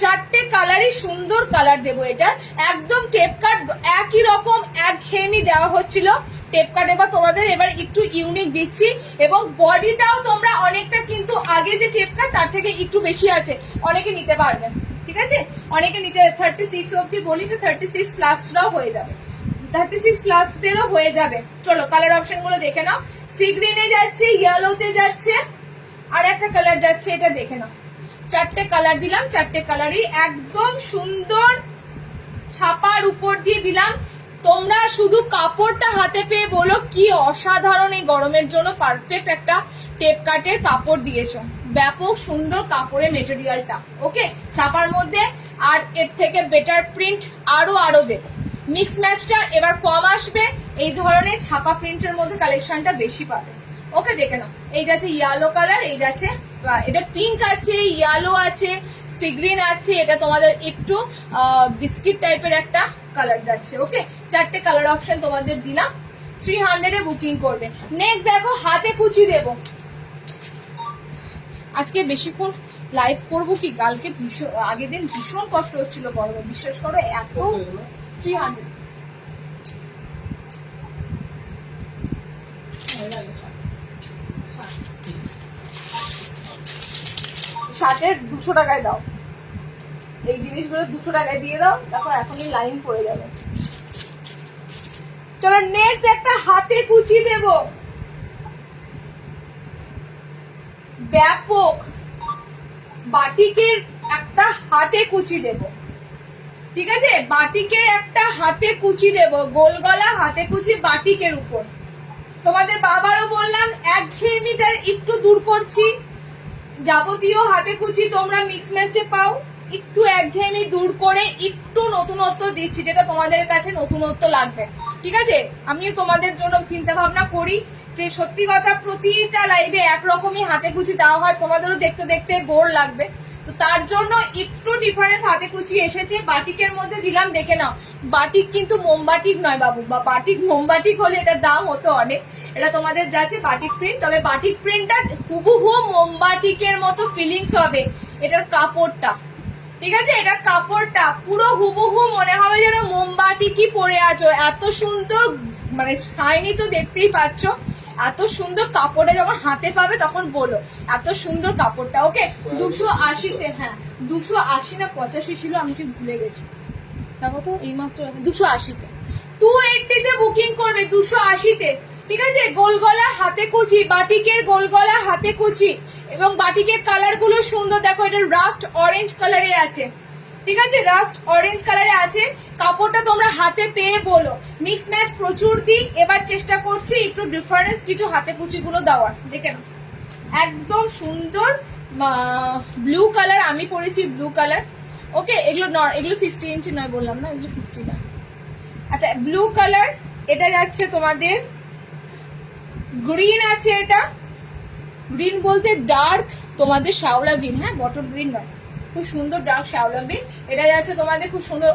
4টে কালারই সুন্দর কালার দেবো। এটা একদম টেপ কাট একই রকম একঘেয়েমি দেওয়া হচ্ছিল। টেপ কাট এবার তোমাদের এবার একটু ইউনিক দিচ্ছি, এবং বডিটাও তোমরা অনেকটা কিন্তু আগে যে টেপ কাট তার থেকে একটু বেশি আছে, অনেকে নিতে পারবে। ঠিক আছে, অনেকে নিতে 36 অব্দি বলি তো 36 প্লাসটাও হয়ে যাবে, 36 প্লাসদেরও হয়ে যাবে। চলো কালার অপশন গুলো দেখে নাও। সি গ্রিনে যাচ্ছে, ইয়েলোতে যাচ্ছে, আর একটা কালার যাচ্ছে, এটা দেখে নাও। 4টে কালার দিলাম, 4টে কালারই একদম সুন্দর ছাপার উপর দিয়ে দিলাম। তোমরা শুধু কাপড়টা হাতে পেয়ে বলো কি অসাধারণ, এই গরমের জন্য পারফেক্ট একটা টেপ কাটের কাপড় দিয়েছো। ব্যাপক সুন্দর কাপড়ের মেটেরিয়ালটা, ওকে, ছাপার মধ্যে। আর এর থেকে বেটার প্রিন্ট আরো দেবো। মিক্স ম্যাচটা এবার কম আসবে, এই ধরনের ছাপা প্রিন্টের মধ্যে কালেকশনটা বেশি পাবে। ওকে, দেখে নাও, এইটা আছে ইয়েলো কালার, এইটা আছে, এটা পিঙ্ক আছে, ইয়েলো আছে, সি গ্রিন আছে, এটা তোমাদের একটু বিস্কিট টাইপের একটা কালার যাচ্ছে। ওকে, 4টে কালার অপশন তোমাদের দিলাম। 300 এ বুকিং করবে। নেক্সট দেখো, হাতে কুচি দেব। আজকে বেশিক্ষণ লাইভ করবো কি, কালকে আগের দিন ভীষণ কষ্ট হচ্ছিল গরমে, বিশ্বাস করো, এত 300 শার্টের 200 টাকায় দাও, এই জিনিসগুলো 200 টাকায় দিয়ে দাও, দেখো এখনই লাইন পড়ে যাবে। চলো নেক্সট একটা হাতে কুচি দেব, ব্যাপক বাটিকের একটা হাতে কুচি দেব, ঠিক আছে, বাটিকের একটা হাতে কুচি দেব, গোল গলা হাতে কুচি বাটিকের উপর। তোমাদের বাবারও বললাম একঘেয়েমিটা একটু দূর করছি, যাবতীয় হাতে কুচি তোমরা মিক্স ম্যাচে পাও, একটু একঘেয়েমি দূর করে একটু নতুনত্ব দিচ্ছি, যেটা তোমাদের কাছে নতুনত্ব লাগবে, ঠিক আছে। আমিও তোমাদের জন্য চিন্তা ভাবনা করি যে সত্যি কথা প্রতিটা লাইভে একরকমই হাতে কুচি দেওয়া হয়, তোমাদেরও দেখতে দেখতে বোর লাগবে, তো তার জন্য একটু ডিফারেন্স হাতে কুচি এসেছে। বাটিকের মধ্যে দিলাম, দেখে নাও, বাটিক কিন্তু মোমবাটিক নয় বাবু, বা বাটিক মোমবাটিক হলে এটার দাম হতো অনেক। এটা তোমাদের যাচ্ছে বাটিক প্রিন্ট, তবে বাটিক প্রিন্টটা হুবহু মোমবাটিকের মতো ফিলিংস হবে এটার কাপড়টা, ঠিক আছে, এটার কাপড়টা পুরো হুবহু মনে হবে যেন মোমবাটিকই পরে আছো, এত সুন্দর, মানে শাইনি তো দেখতেই পাচ্ছ, এত সুন্দর কাপড়টা যখন হাতে পাবে তখন বলো এত সুন্দর কাপড়টা। ওকে, 280-তে, হ্যাঁ 280 না 85 ছিল, আমি ঠিক ভুলে গেছি, দেখো তো এই মাত্র 280-তে, 280-তে বুকিং করবে, 280-তে, ঠিক আছে। গোলগলা হাতে কুচি, বাটিকের গোলগলা হাতে কুচি, এবং বাটিকের কালার গুলো সুন্দর, দেখো এটা রাস্ট অরেঞ্জ কালারে আছে, ঠিক আছে, রাস্ট অরেঞ্জ কালারে আছে। কাপড়টা তোমরা হাতে পেয়ে বলো, মিক্স ম্যাচ প্রচুর দিই, এবার চেষ্টা করছি একটু ডিফারেন্স কিছু হাতে কুচি গুলো দেওয়ার। দেখে নাও, একদম সুন্দর ব্লু কালার, আমি পরেছি ব্লু কালার। ওকে, এগুলো 60 ইঞ্চি নয়, বললাম না, এগুলো 60 নয়। আচ্ছা, ব্লু কালার, এটা যাচ্ছে তোমাদের গ্রিন আছে, এটা গ্রিন বলতে ডার্ক তোমাদের শ্যাওলা গ্রিন, হ্যাঁ বটল গ্রিন নয়, খুব সুন্দর ডার্ক শ্যাওলা গ্রিন। এটা যাচ্ছে তোমাদের খুব সুন্দর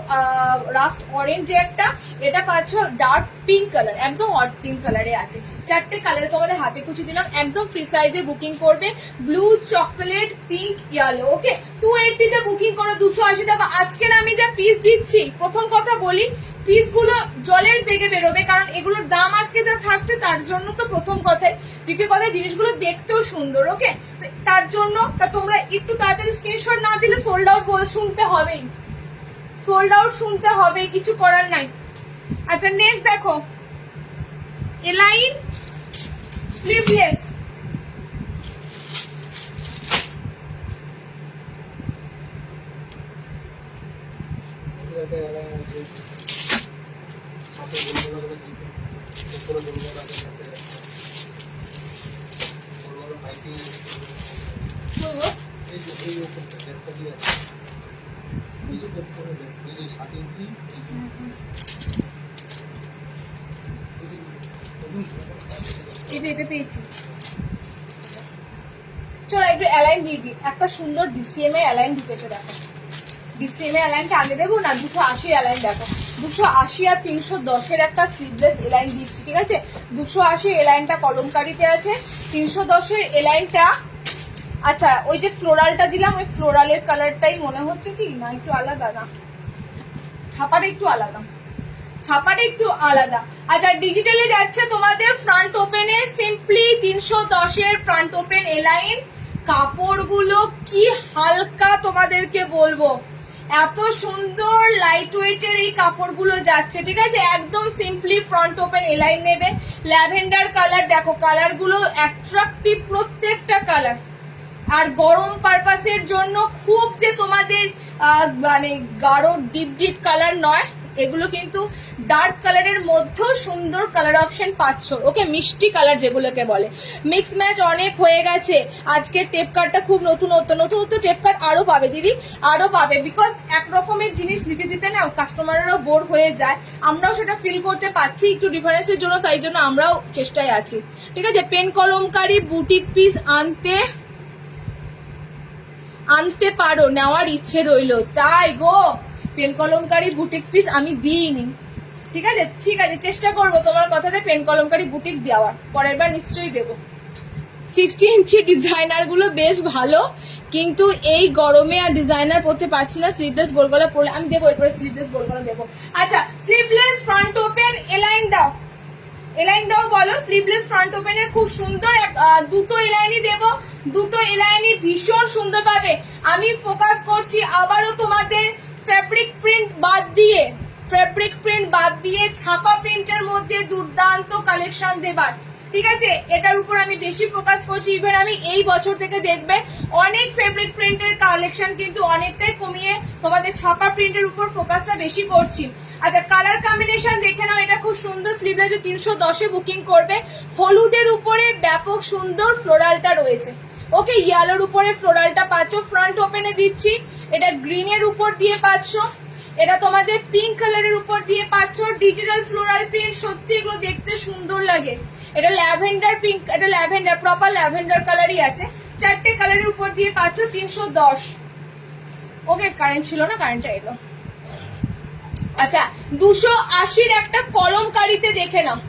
রাস্ট অরেঞ্জ একটা, এটা পাচ্ছ ডার্ক পিঙ্ক কালার, একদম হট পিঙ্ক কালারে আছে। 4টে কালারে তোমাদের হাতে কুচি দিলাম, একদম ফ্রি সাইজে বুকিং করবে, ব্লু, চকলেট, পিঙ্ক, ইয়েলো। ওকে, 280-তে বুকিং করো, 280 টাকা। আজকের আমি যা পিস দিচ্ছি, প্রথম কথা বলি, পিসগুলো জলের বেগে বেরোবে, কারণ এগুলোর দাম আজকে যা থাকছে তার জন্য, তো প্রথম কথায়। দ্বিতীয় কথা, জিনিসগুলো দেখতেও সুন্দর, ওকে, তো তার জন্য তোমরা একটু তাড়াতাড়ি স্ক্রিনশট না দিলে সোল্ড আউট শুনতে হবেই, সোল্ড আউট শুনতে হবে, কিছু করার নাই। আচ্ছা, নেক্সট দেখো, এলাইন স্লিভলেস, এটা পেয়েছি। চলো একটু অ্যালাইন দিয়ে দিই, একটা সুন্দর ডিসিএম এ অ্যালাইন ঢুকেছে, দেখো ডিসিএম এ অ্যালাইনটা আগে দেবো না, 280 অ্যালাইন, দেখো 280 আর 310-এর একটা স্লিভলেস এলাইন দিচ্ছি, ঠিক আছে। 280 এলাইনটা কলমকারিতে আছে, 310-এর এলাইনটা, আচ্ছা ওই যে ফ্লোরালটা দিলাম, ওই ফ্লোরালের কালারটাই মনে হচ্ছে কি না একটু আলাদা, না ছাপাটা একটু আলাদা, ছাপাটা একটু আলাদা। আচ্ছা, ডিজিটালে যাচ্ছে তোমাদের ফ্রন্ট ওপেনে সিম্পলি 310-এর ফ্রন্ট ওপেন এলাইন, কাপড়গুলো কি হালকা তোমাদেরকে বলবো, এত সুন্দর লাইট ওয়েটের এই কাপড়গুলো যাচ্ছে, ঠিক আছে। একদম সিম্পলি ফ্রন্ট ওপেন এলাইন নেবে, ল্যাভেন্ডার কালার, দেখো কালারগুলো অ্যাট্রাকটিভ প্রত্যেকটা কালার, আর গরম পারপাসের জন্য খুব যে তোমাদের মানে গাঢ় ডিপ ডিপ কালার নয়, এগুলো কিন্তু ডার্ক কালারের মধ্যেও সুন্দর কালার অপশন পাচ্ছ। ওকে, মিষ্টি কালার যেগুলোকে বলে। মিক্স ম্যাচ অনেক হয়ে গেছে, আজকের টেপ কার্ডটা খুব নতুনত্ব টেপ কার্ড আরো পাবে দিদি, আরো পাবে। বিকজ এক রকমের জিনিস দিতে দিতে না কাস্টমাররাও বোর হয়ে যায়, আমরাও সেটা ফিল করতে পারছি একটু ডিফারেন্সের জন্য, তাই জন্য আমরাও চেষ্টায় আছি। ঠিক আছে, পেন কলমকারী বুটিক পিস আনতে পারো, নেওয়ার ইচ্ছে রইলো। তাই গো, পেন কলমকারী বুটিক পিস আমি দিইনি। ঠিক আছে, ঠিক আছে, চেষ্টা করবো তোমার কথাতে পেন কলমকারী বুটিক দেওয়ার, পরের বার নিশ্চয়ই দেবো। 60 ইঞ্চি ডিজাইনার গুলো বেশ ভালো, কিন্তু এই গরমে আর ডিজাইনার পরতে পারছি না। স্লিভলেস গোলগলা পরলে আমি দেবো, এরপরে স্লিভলেস গোলগলা দেবো। আচ্ছা, স্লিভলেস ফ্রন্ট ওপেন এলাইন দাও, এলাইন দাও বলো। স্লিভলেস ফ্রন্ট ওপেনের খুব সুন্দর দুটো এলাইনই দেবো, দুটো এলাইনই ভীষণ সুন্দর পাবে। আমি ফোকাস করছি আবারও তোমাদের ফেব্রিক প্রিন্ট বাদ দিয়ে ছাপা প্রিন্টের মধ্যে দুর্দান্ত কালেকশন দেবার। ঠিক আছে, এটার উপর আমি বেশি ফোকাস করছি। ইভেন আমি এই বছর থেকে দেখবে অনেক ফেব্রিক প্রিন্টের কালেকশন কিন্তু অনেকটাই কমিয়ে তোমাদের ছাপা প্রিন্টের উপর ফোকাসটা বেশি করছি। আচ্ছা, কালার কম্বিনেশন দেখে নাও, এটা খুব সুন্দর। স্লিভলেস 310-এ বুকিং করবে। হলুদের উপরে ব্যাপক সুন্দর ফ্লোরালটা রয়েছে। ওকে, ইয়েলোর উপরে ফ্লোরালটা পাচ্ছ, ফ্রন্ট ওপেনে দিচ্ছি। এটা গ্রিনের উপর দিয়ে পাচ্ছ, এটা তোমাদের পিঙ্ক কালারের উপর দিয়ে পাচ্ছ। ডিজিটাল ফ্লোরাল প্রিন্ট, সত্যি এগুলো দেখতে সুন্দর লাগে। এটা ল্যাভেন্ডার পিঙ্ক, এটা ল্যাভেন্ডার, প্রপার ল্যাভেন্ডার কালারই আছে। 4টে কালারের উপর দিয়ে পাচ্ছ 310। ওকে, কারেন্ট ছিল না, কারেন্টটা এলো। আচ্ছা, 280-র একটা কলমকারিতে দেখে নাও,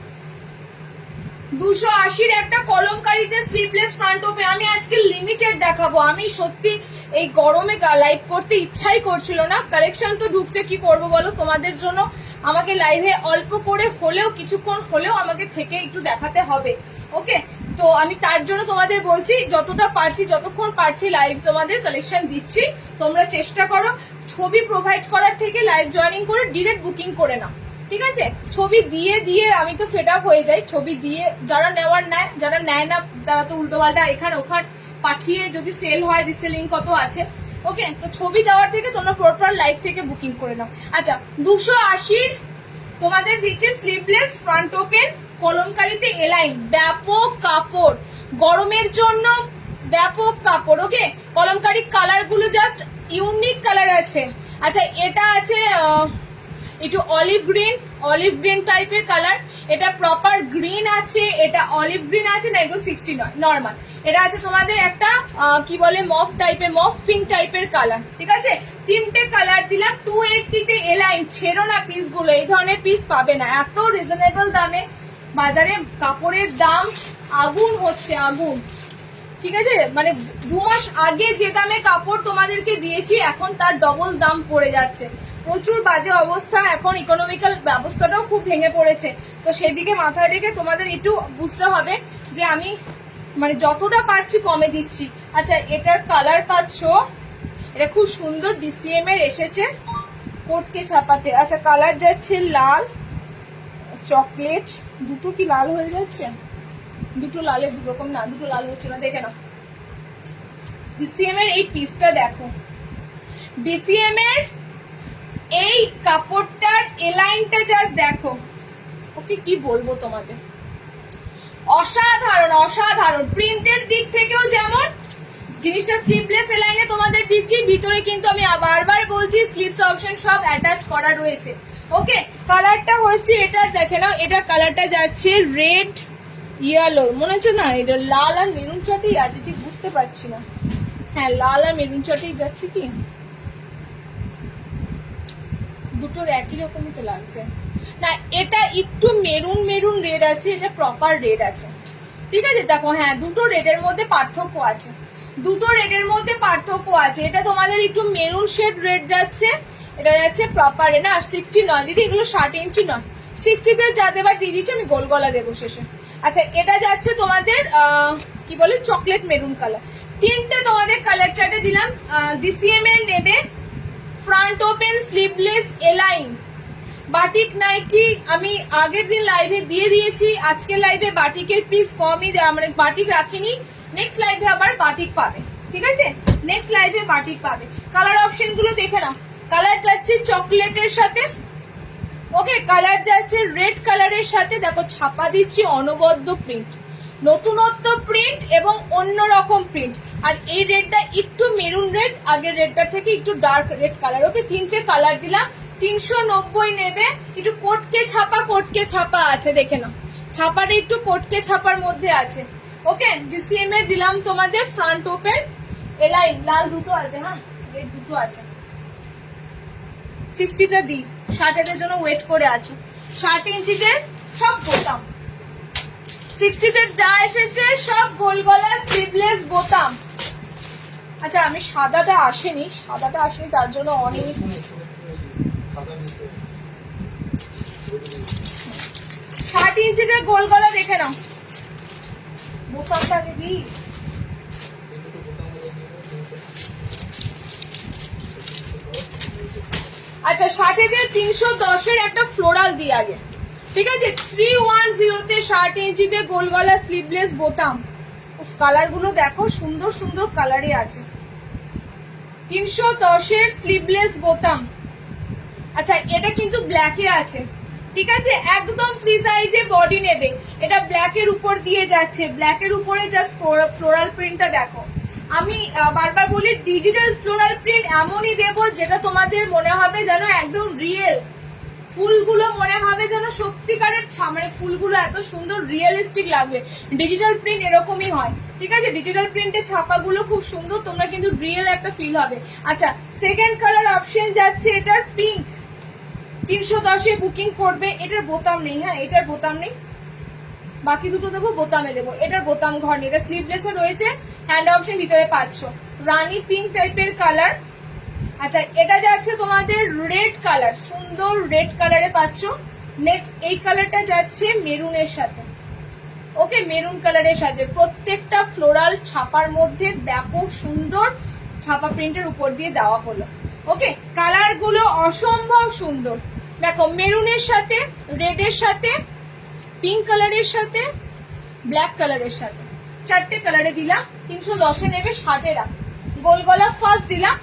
280-র একটা কলমকারিতে স্লিভলেস ফ্রন্ট ওপেন। আমি আজকে লিমিটেড দেখাবো, আমি সত্যি এই গরমে লাইভ করতে ইচ্ছাই করছিল না। কালেকশন তো ঢুকছে, কি করব বলো, তোমাদের জন্য আমাকে লাইভে অল্প করে হলেও কিছুক্ষণ হলেও আমাকে থেকে একটু দেখাতে হবে। ওকে, তো আমি তার জন্য তোমাদের বলছি যতটা পারছি, যতক্ষণ পারছি লাইভ তোমাদের কালেকশন দিচ্ছি। তোমরা চেষ্টা করো ছবি প্রোভাইড করার থেকে লাইভ জয়েনিং করে ডিরেক্ট বুকিং করে নাও। ঠিক আছে, ছবি দিয়ে দিয়ে আমি তো ফেড আপ হয়ে যাই। ছবি দিয়ে যারা নেওয়ার নেয়, যারা নেয় না তারা তো উল্টো পাল্টা এখানে ওখানে পাঠিয়ে যদি সেল হয়, রিসেলিং কত আছে। ওকে, তো ছবি দেওয়ার থেকে তোমরা প্রপার লাইভ থেকে বুকিং করে নাও। আচ্ছা, 280-র তোমাদের দিচ্ছে স্লিভলেস ফ্রন্ট ওপেন কলমকারিতে এলাইন, ব্যাপক কাপড়, গরমের জন্য ব্যাপক কাপড়। ওকে, কলমকারি কালার গুলো জাস্ট ইউনিক কালার আছে। আচ্ছা, এটা আছে একটু অলিভ গ্রিন টাইপের কালার, এটা প্রপার গ্রিন আছে, এটা অলিভ গ্রিন আছে না, এগুলো 60 নয়, নর্মাল। এটা আছে তোমাদের একটা কি বলে মফ টাইপের, মফ পিঙ্ক টাইপের কালার। ঠিক আছে, 3টে কালার দিলাম। 280-তে এলাইন, ছেড়ো না পিসগুলো, এই ধরনের পিস পাবে না এত রিজনেবল দামে। বাজারে কাপড়ের দাম আগুন হচ্ছে, আগুন। ঠিক আছে, মানে 2 মাস আগে যে দামে কাপড় তোমাদেরকে দিয়েছি এখন তার ডবল দাম পড়ে যাচ্ছে। প্রচুর বাজে অবস্থা, এখন ইকোনমিক্যাল ব্যবস্থাটাও খুব ভেঙে পড়েছে। তো সেদিকে মাথায় রেখে তোমাদের একটু বুঝতে হবে যে আমি মানে যতটা পারছি কমে দিচ্ছি। আচ্ছা, এটার কালার পাচ্ছ, এটা খুব সুন্দর ডিসিএম এর এসেছে কোটকে ছাপাতে। আচ্ছা, কালার যাচ্ছে লাল, চকলেট, দুটো কি লাল হয়ে যাচ্ছে? দুটো লালের দুরকম না, দুটো লাল হচ্ছে না, দেখে নাও। ডিসিএম এর এই পিসটা দেখো, ডিসিএম এর এই কাপড়টার এলাইনটা জাস্ট দেখো। ওকে, কি বলবো তোমাদের, অসাধারণ অসাধারণ। প্রিন্টের দিক থেকেও যেমন জিনিসটা স্লিভলেস এলাইনে তোমাদের দিচ্ছি, ভিতরে কিন্তু আমি বারবার বলছি স্লিভস অপশন সব অ্যাটাচ করা রয়েছে। ওকে, কালারটা হচ্ছে এটা, দেখে নাও। এটা কালারটা যাচ্ছে রেড ইয়েলো, মনে হচ্ছে না এটা লাল আর মেরুন চটেই আছে, ঠিক বুঝতে পারছি না। হ্যাঁ, লাল আর মেরুন চটেই যাচ্ছে, কি দুটো একই রকমই তো লাগছে না। এটা একটু মেরুন মেরুন রেড আছে, এটা প্রপার রেড আছে। ঠিক আছে, দেখো, হ্যাঁ দুটো রেডের মধ্যে পার্থক্য আছে, দুটো রেডের মধ্যে পার্থক্য আছে। এটা তোমাদের একটু মেরুন শেড রেড যাচ্ছে, এটা যাচ্ছে প্রপার না। 60 নয় দিদি, এগুলো 60 ইঞ্চি নয়, 60-তে যা দেবার দিয়ে দিচ্ছি আমি, গোল গলা দেবো শেষে। আচ্ছা, এটা যাচ্ছে তোমাদের কি বলে চকলেট মেরুন কালার। 3টে তোমাদের কালার চার্টে দিলাম। ডিসিএম এর নেবে front open sleeveless A line batik nightie. আমি আগের দিন লাইভে দিয়ে দিয়েছি, আজকের লাইভে বাটিকের পিস কমই, মানে বাটিক রাখিনি। নেক্সট লাইভে আবার বাটিক পাবে। ঠিক আছে, নেক্সট লাইভে বাটিক পাবে। কালার অপশন গুলো দেখে নাও। কালার যাচ্ছে চকলেটের সাথে, ওকে, কালার যাচ্ছে রেড কালারের সাথে, দেখো ছাপা দিচ্ছি অনবদ্য প্রিন্ট, নতুনত্ব প্রিন্ট এবং অন্যরকম প্রিন্ট। আর এই রেডটা একটু মেরুন রেড, আগের রেডটা থেকে একটু ডার্ক রেড কালার। ওকে, তিনটে কালার দিলাম, 390 নেবে। একটু কোটকে ছাপা আছে, দেখে নাও ছাপাটা একটু কোটকে ছাপার মধ্যে আছে। ওকে, জিসিএম এর দিলাম তোমাদের ফ্রন্ট ওপেন, এলাই লাল দুটো আছে, হ্যাঁ রেড দুটো আছে। 60টা দি 60 এর জন্য ওয়েট করে আছো। 60 ইঞ্চিতে সব বোতাম, 60তে যা এসেছে সব গোল গলা স্লিভলেস বোতাম। আচ্ছা আমি সাদাটা আসেনি তার জন্য অনেক 60 ইঞ্চিতে গোল গলা দেখে নাও, বোতামটা আগে দিই। আচ্ছা 60-তে 310-এর একটা ফ্লোরাল দিই আগে, ঠিক আছে। 310-তে 60 ইঞ্চিতে গোল গলা স্লিভলেস বোতাম। কালার গুলো দেখো সুন্দর সুন্দর কালারে আছে। 310-এর স্লিভলেস বোতাম। আচ্ছা এটা কিন্তু ব্ল্যাকে আছে, ঠিক আছে, একদম ফ্রি সাইজে বডি নেবে। এটা ব্ল্যাকের উপর দিয়ে যাচ্ছে, ব্ল্যাকের উপরে জাস্ট ফ্লোরাল প্রিন্টটা দেখো। আমি বারবার বলি ডিজিটাল ফ্লোরাল প্রিন্ট এমনই দেবো যেটা তোমাদের মনে হবে যেন একদম রিয়েল, ফুলগুলো মনে হবে যেন সত্যিকারের মানে ফুলগুলো এত সুন্দর রিয়েলিস্টিক লাগবে। ডিজিটাল প্রিন্ট এরকমই হয়, ঠিক আছে। ডিজিটাল প্রিন্টের ছাপাগুলো খুব সুন্দর, তোমরা কিন্তু রিয়েল একটা ফিল হবে। আচ্ছা সেকেন্ড কালার অপশন যাচ্ছে এটার পিঙ্ক, 310-এ বুকিং করবে। এটার বোতাম নেই, হ্যাঁ এটার বোতাম নেই, বাকি দুটো দেবো বোতামে দেবো। এটার বোতাম ঘর নেই, এটা স্লিভলেসে রয়েছে, হ্যান্ড অপশন ভিতরে পাচ্ছ। রানী পিঙ্ক টাইপের কালার। আচ্ছা এটা যাচ্ছে তোমাদের রেড কালার, সুন্দর রেড কালারে পাচ্ছ। নেক্সট এই কালারটা যাচ্ছে মেরুনের সাথে, ওকে মেরুন কালারের সাথে। প্রত্যেকটা ফ্লোরাল ছাপার মধ্যে ব্যাপক সুন্দর ছাপা প্রিন্টের উপর দিয়ে দেওয়া হলো। ওকে কালার গুলো অসম্ভব সুন্দর, দেখো মেরুনের সাথে, রেডের সাথে, পিঙ্ক কালারের সাথে, ব্ল্যাক কালারের সাথে, চারটে কালারে দিলাম। 310-এ নেবে 60-এরা। গোল গলা ফার্স্ট দিলাম,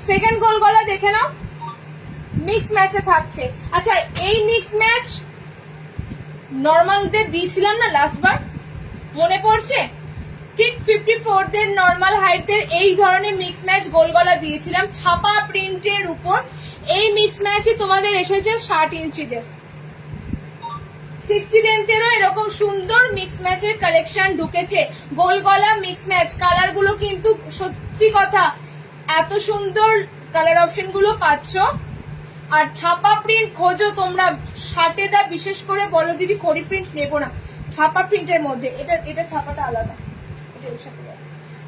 সেকেন্ড গোল গলা দেখে নাও মিক্স ম্যাচে থাকছে। আচ্ছা এই মিক্স ম্যাচ নর্মালদের দিয়েছিলাম না লাস্ট বার, মনে পড়ছে? ঠিক 54-দের নর্মাল হাইটদের এই ধরনের মিক্স ম্যাচ গোল গলা দিয়েছিলাম ছাপা প্রিন্টের উপর। এই মিক্স ম্যাচই তোমাদের এসেছে 60 ইঞ্চিদের। 60 লেন্থেরও এরকম সুন্দর মিক্স ম্যাচের কালেকশন ঢুকেছে, গোল গলা মিক্স ম্যাচ। কালার গুলো কিন্তু সত্যি কথা এত সুন্দর কালার অপশন গুলো পাচ্ছ। আর ছাপা প্রিন্ট খোঁজো তোমরা, 60-টা বিশেষ করে বলো দিদি খড়ি প্রিন্ট নেবো না, ছাপা প্রিন্টের মধ্যে এটা ছাপাটা আলাদা।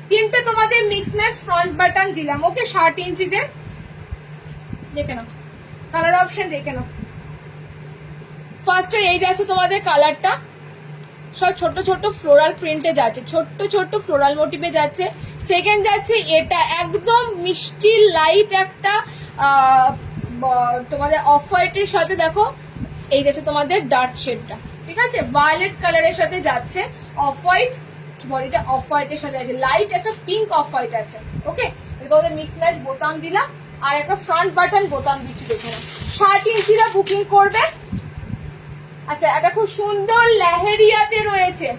তিনটে তোমাদের মিক্স ম্যাচ ফ্রন্ট বাটন দিলাম, ওকে 60 ইঞ্চিতে দেখে নাও, কালার অপশন দেখে নাও। ফার্স্টে এই যাচ্ছে তোমাদের কালারটা, সব ছোট ছোট ফ্লোরাল প্রিন্টে যাচ্ছে, ছোট্ট ছোট্ট ফ্লোরাল মোটিভে যাচ্ছে। সেকেন্ড যাচ্ছে এটা একদম মিষ্টি লাইট একটা তোমাদের অফ হোয়াইটের সাথে, দেখো এই যাচ্ছে তোমাদের ডার্ক শেডটা, ঠিক আছে, ভায়োলেট কালারের সাথে যাচ্ছে, অফ হোয়াইট বডিটা অফ হোয়াইটের সাথে আছে, লাইট একটা পিঙ্ক অফ হোয়াইট আছে। ওকে তোমাদের মিক্স ম্যাচ বোতাম দিলাম আর একটা ফ্রন্ট বাটন বোতাম দিচ্ছি, দেখো 60 ইঞ্চিরা বুকিং করবে। আচ্ছা এটা খুব সুন্দর লেহেরিয়াতে রয়েছে,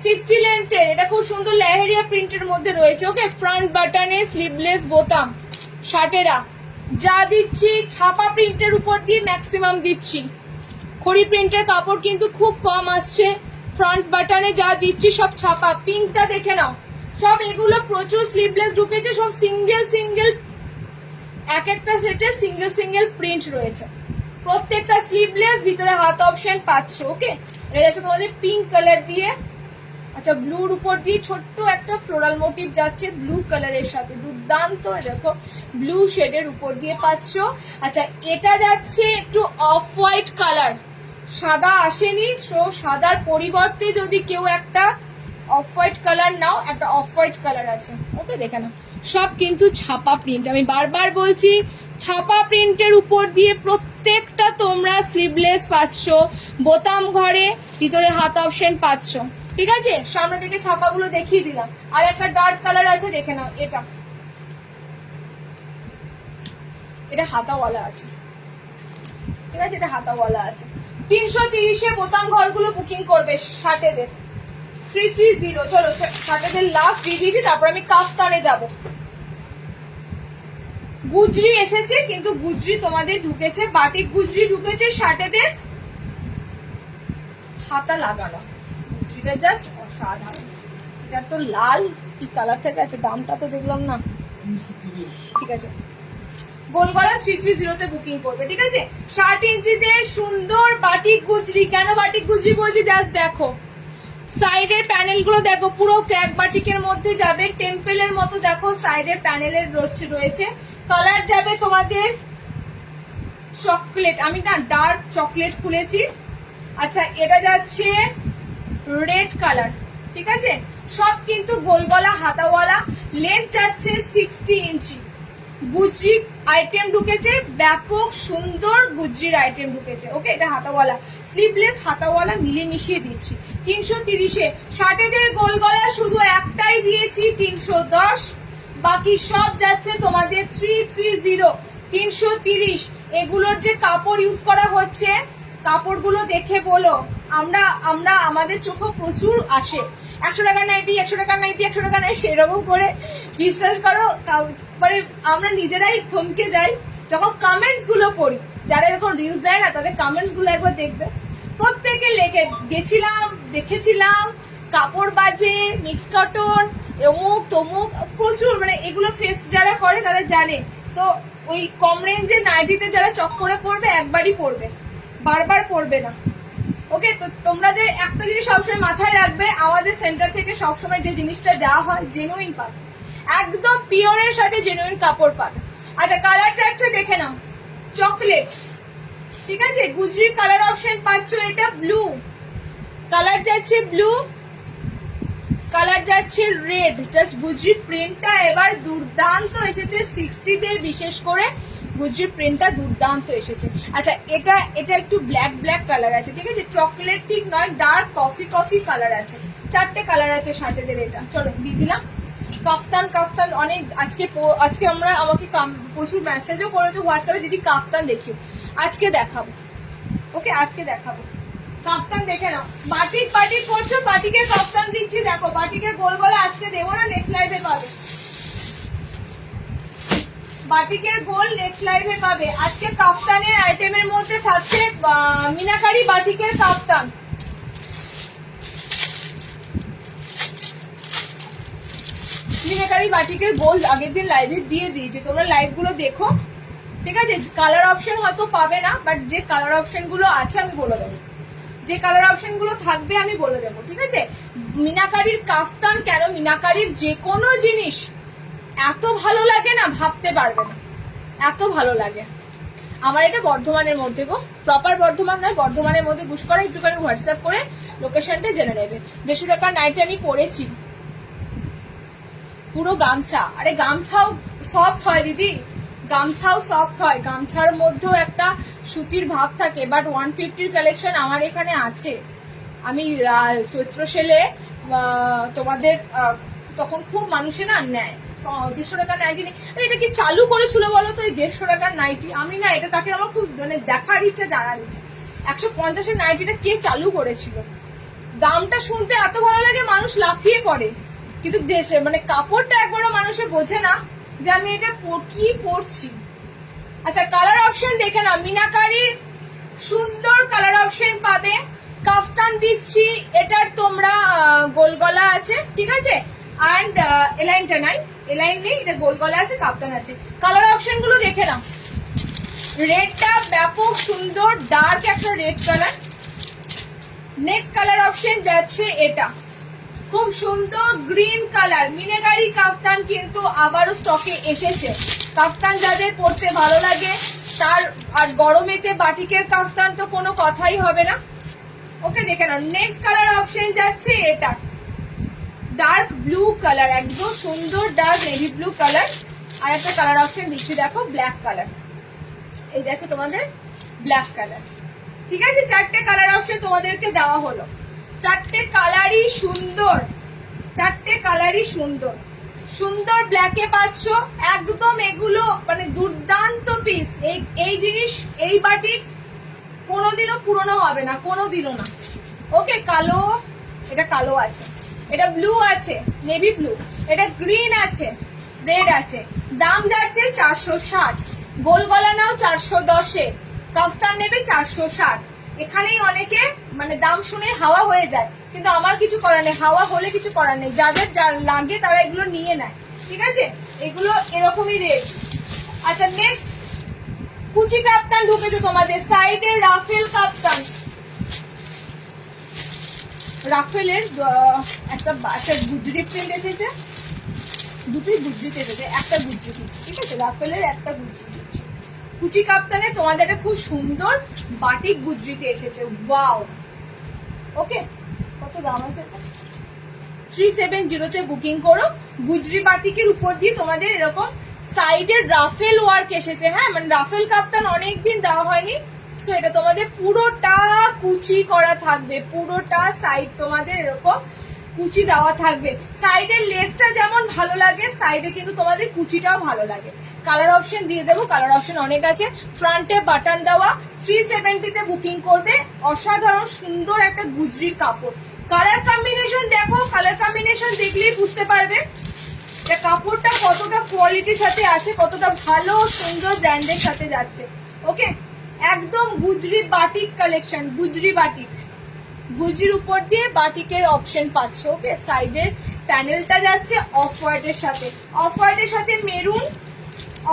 60 লেন্থের, এটা খুব সুন্দর লেহেরিয়া প্রিন্টের মধ্যে রয়েছে। ওকে ফ্রন্ট বাটনে স্লিভলেস বোতাম, 60-এরা যা দিচ্ছি ছাপা প্রিন্টের উপর দিয়ে ম্যাক্সিমাম দিচ্ছি। খড়ি প্রিন্টের কাপড় কিন্তু খুব কম আসছে, ফ্রন্ট বাটনে যা দিচ্ছি সব ছাপা। পিঙ্কটা দেখে নাও, সব এগুলো প্রচুর স্লিভলেস ঢুকেছে, সব সিঙ্গেল সিঙ্গেল, এক একটা সেটে সিঙ্গেল সিঙ্গেল প্রিন্ট রয়েছে, প্রত্যেকটা স্লিভলেস, ভিতরে হাত অপশন পাচ্ছ। ওকে এটা যাচ্ছে তোমাদের পিঙ্ক কালার দিয়ে। আচ্ছা ব্লুর উপর দিয়ে ছোট্ট একটা ফ্লোরাল মোটিভ যাচ্ছে ব্লু কালারের সাথে, দুর্দান্ত, দেখো ব্লু শেডের উপর দিয়ে পাচ্ছ। আচ্ছা এটা যাচ্ছে একটু অফ হোয়াইট কালার, সাদা আসেনি, সো সাদার পরিবর্তে যদি কেউ একটা অফ হোয়াইট কালার নাও, একটা অফ হোয়াইট কালার আছে। ওকে দেখে নাও, সব কিন্তু ছাপা প্রিন্ট, আমি বারবার বলছি ছাপা প্রিন্টের উপর দিয়ে প্রত্যেকটা তোমরা স্লিভলেস পাচ্ছ, বোতাম ঘরে, ভিতরে হাত অপশন পাচ্ছ, ঠিক আছে। সামনে থেকে ছাপাগুলো দেখিয়ে দিলাম। আর একটা ডার্ক কালার আছে দেখে নাও, এটা হাতাওয়ালা আছে, ঠিক আছে, এটা হাতাওয়ালা আছে। 330-এ বোতাম ঘরগুলো বুকিং করবে শার্টেদের 330। চলো শার্টেদের লাস্ট দিয়ে দিয়েছি, তারপর আমি কাফতানে যাব। গুজরি এসেছে, কিন্তু গুজরি তোমাদের ঢুকেছে, বাটিক গুজরি ঢুকেছে শার্টেদের, হাতা লাগানো। গুজরিটা জাস্ট অসাধারণ। এটা তো লাল কি কালার থেকে আছে, দামটা তো দেখলাম না। ঠিক আছে, গোলগলা 330-তে বুকিং করবে। ঠিক আছে, 60 ইঞ্চিতে সুন্দর বাটিক গুজরি। কেন বাটিক গুজরি বলছি, জাস্ট দেখো সাইডের প্যানেল গুলো দেখো, পুরো ক্র্যাক বাটিকের মধ্যে যাবে, টেম্পেলের মতো দেখো সাইডের প্যানেলের রয়েছে। কালার যাবে তোমাদের চকলেট, আমি না ডার্ক চকলেট খুলেছি। আচ্ছা, এটা যাচ্ছে রেড কালার। ঠিক আছে, সব কিন্তু গোলগলা হাতাওয়ালা, লেন্থ যাচ্ছে 60 ইঞ্চি। গুজরি আইটেম ঢুকেছে, ব্যাপক সুন্দর গুজরির আইটেম ঢুকেছে। ওকে, এটা হাতাওয়ালা, স্লিভলেস হাতাওয়ালা মিলিয়ে মিশিয়ে দিচ্ছি। 330-এ শার্টেদের গোলগলা শুধু একটাই দিয়েছি 310, বাকি সব যাচ্ছে তোমাদের 330। 330 এগুলোর যে কাপড় ইউজ করা হচ্ছে, কাপড়গুলো দেখে বলো, আমরা আমাদের চোখে প্রচুর আসে 100 টাকার নাইটি, 100 টাকার নাইটি, 100 টাকার নাইটি, এরকম করে বিশ্বাস করো মানে আমরা নিজেরাই থমকে যাই যখন কমেন্টস গুলো পড়ি। যারা এরকম রিলস দেয় না, তাদের কমেন্টস গুলো একবার দেখবে। প্রত্যেকে লেগে গেছিলাম, দেখেছিলাম, কাপড় বাজে, মিক্স কটন, অমুক তমুক, প্রচুর মানে এগুলো ফেস যারা করে তারা জানে। তো ওই কম রেঞ্জের নাইটিতে যারা চক্করে পড়বে, একবারই পড়বে, বারবার পড়বে না। ওকে, তো তোমাদের একটা জিনিস সবসময় মাথায় রাখবে, আমাদের সেন্টার থেকে সবসময় যে জিনিসটা দেওয়া হয় জেনুইন পাবে, একদম পিওরের সাথে জেনুইন কাপড় পাবে। আচ্ছা, কালার চার্টে দেখে নাও, চকলেট। ঠিক আছে, গুজরির কালার অপশন পাচ্ছ, এটা ব্লু কালার যাচ্ছে, ব্লু কালার যাচ্ছে, রেড। জাস্ট গুজরির প্রিন্টটা এবার দুর্দান্ত এসেছে 60-দের, বিশেষ করে গুজরির প্রিন্টটা দুর্দান্ত এসেছে। আচ্ছা, এটা একটু ব্ল্যাক ব্ল্যাক কালার আছে। ঠিক আছে, চকলেট ঠিক নয়, ডার্ক কফি কালার আছে। 4টে কালার আছে শার্টেদের। এটা চলো দিয়ে দিলাম। কাফতান অনেক আজকে আমাকে প্রচুর মেসেজও করেছে হোয়াটসঅ্যাপে, দিদি কাফতান দেখিও, আজকে দেখাবো। ওকে, আজকে দেখাবো কাফতান, দেখে নাও। বাটিক করছো, বাটিকের কাফতান দিচ্ছি, দেখো বাটিকের গোলগলা আজকে দেবো না, নেক্সট লাইভে পাবে। বাটিকের গোল নেক্সট লাইভে পাবে। আজকে কাফতানের আইটেমের মধ্যে থাকছে মিনাকারি বাটিকের কাফতান। মিনাকারি বাটিকের গোল আগের দিন লাইভে দিয়ে দিয়েছি, তোমরা লাইভ গুলো দেখো। ঠিক আছে, কালার অপশন হয়তো পাবে না, বাট যে কালার অপশন গুলো আছে আমি বলে দেবো, যে কালার অপশন গুলো থাকবে আমি বলে দেবো। ঠিক আছে, মিনাকারির কাফতান কেন, মিনাকারির যে কোনো জিনিস এত ভালো লাগে না, ভাবতে পারবে না, এত ভালো লাগে। আমার এটা বর্ধমানের মধ্যে গো, প্রপার বর্ধমান নয়, বর্ধমানের মধ্যে বুশ করা, একটুখানি হোয়াটসঅ্যাপ করে লোকেশনটা জেনে নেবে। 150 টাকার নাইটি আমি পরেছি, পুরো গামছা। আরে গামছাও সফট হয় দিদি, গামছাও সফট হয়, গামছার মধ্যেও একটা সুতির ভাব থাকে। বাট 150-র কালেকশন আমার এখানে আছে। আমি চৈত্র সেলে তোমাদের তখন খুব মানুষে না নেয় 150 টাকার নাইটি নেই। এটা কি চালু করেছিল বলো তো, এই 150 টাকার নাইটি? আমি না, এটা তাকে আমার খুব মানে দেখার ইচ্ছে, জানার ইচ্ছে, 150-এর নাইটিটা কে চালু করেছিল। দামটা শুনতে এত ভালো লাগে, মানুষ লাফিয়ে পড়ে, কিন্তু দেশে মানে কাপড়টা একবারও মানুষে বোঝে না যে আমি এটা কি পরছি। আচ্ছা, কালার অপশন দেখে না, মিনাকারির সুন্দর কালার অপশন পাবে। কাফতান দিচ্ছি, এটার তোমরা গোলগলা আছে। ঠিক আছে, অ্যান্ড এলাইনটা নাই, এলাইন নেই, এটা গোলগলা আছে, কাফতান আছে। কালার অপশন গুলো দেখে নাও, রেডটা ব্যাপক সুন্দর, ডার্ক একটা red colour. Next colour option যাচ্ছে এটা, খুব সুন্দর গ্রিন কালার। মিনাকারি কাফতান কিন্তু আবারও স্টকে এসেছে। কাফতান যাদের পরতে ভালো লাগে তার, আর গরমেতে বাটিকের কাফতান তো কোনো কথাই হবে না। ওকে, দেখে নাও। নেক্সট কালার অপশন যাচ্ছে এটা, ডার্ক ব্লু কালার, একদম সুন্দর ডার্ক নেভি ব্লু কালার। আর একটা কালার অপশন দিচ্ছি দেখো, ব্ল্যাক কালার। এই যাচ্ছে তোমাদের ব্ল্যাক কালার। ঠিক আছে, 4টে কালার অপশন তোমাদেরকে দেওয়া হলো। 4টে কালারই সুন্দর, 4টে কালারই সুন্দর, সুন্দর ব্ল্যাকে পাচ্ছ একদম। এগুলো মানে দুর্দান্ত পিস। এই জিনিস, এই বাটিক কোনোদিনও পুরনো হবে না, কোনোদিনও না। ওকে, কালো, এটা কালো আছে, এটা ব্লু আছে, নেভি ব্লু, এটা গ্রিন আছে, রেড আছে। দাম যাচ্ছে 460, গোল গলা নাও 410-এ, কাফতান নেবে 460। এখানেই অনেকে মানে দাম শুনে হাওয়া হয়ে যায়, কিন্তু আমার কিছু করার নেই, হাওয়া হলে কিছু করার নেই, যাদের যা লাগে তারা এগুলো নিয়ে নেয়, ঠিক আছে? এগুলো এরকমই রেট। আচ্ছা, নেক্সট কুচি কাপ্তান ঢুকেছে তোমাদের, সাইডে রাফেল কাপ্তান, রাফেলের একটা গুজরি প্রিন্ট এসেছে, দুটোই গুজরিতে এসেছে, একটা গুজরি, ঠিক আছে? রাফেলের একটা গুজরি। কুচি কাপ্তানে তোমাদের একটা খুব সুন্দর বাটিক গুজরিতে এসেছে, ওয়াও। ওকে, কত দাম আছে? 370-তে বুকিং করো। গুজরি বাটিকের উপর দিয়ে তোমাদের এরকম সাইডের রাফেল ওয়ার্ক এসেছে, হ্যাঁ, মানে রাফেল কাপ্তান অনেকদিন দেওয়া হয়নি, সো এটা তোমাদের পুরোটা কুচি করা থাকবে, পুরোটা সাইড তোমাদের এরকম কুচি দেওয়া থাকবে। সাইডের লেসটা যেমন ভালো লাগে, সাইডে কিন্তু তোমাদের কুচিটাও ভালো লাগে। কালার অপশন দিয়ে দেবো, কালার অপশন অনেক আছে। ফ্রন্টে বাটন দেওয়া, 370-তে বুকিং করবে। অসাধারণ সুন্দর একটা গুজরির কাপড়। কালার কম্বিনেশন দেখো, কালার কম্বিনেশন দেখলেই বুঝতে পারবে এটা কাপড়টা কতটা কোয়ালিটির সাথে আছে, কতটা ভালো সুন্দর ব্র্যান্ডের সাথে যাচ্ছে। ওকে, একদম Gujri batik collection, Gujri batik, গুজরির উপর দিয়ে বাটিকের অপশন পাচ্ছ। ওকে, সাইডের প্যানেলটা যাচ্ছে অফ হোয়াইটের সাথে, অফ হোয়াইটের সাথে মেরুন,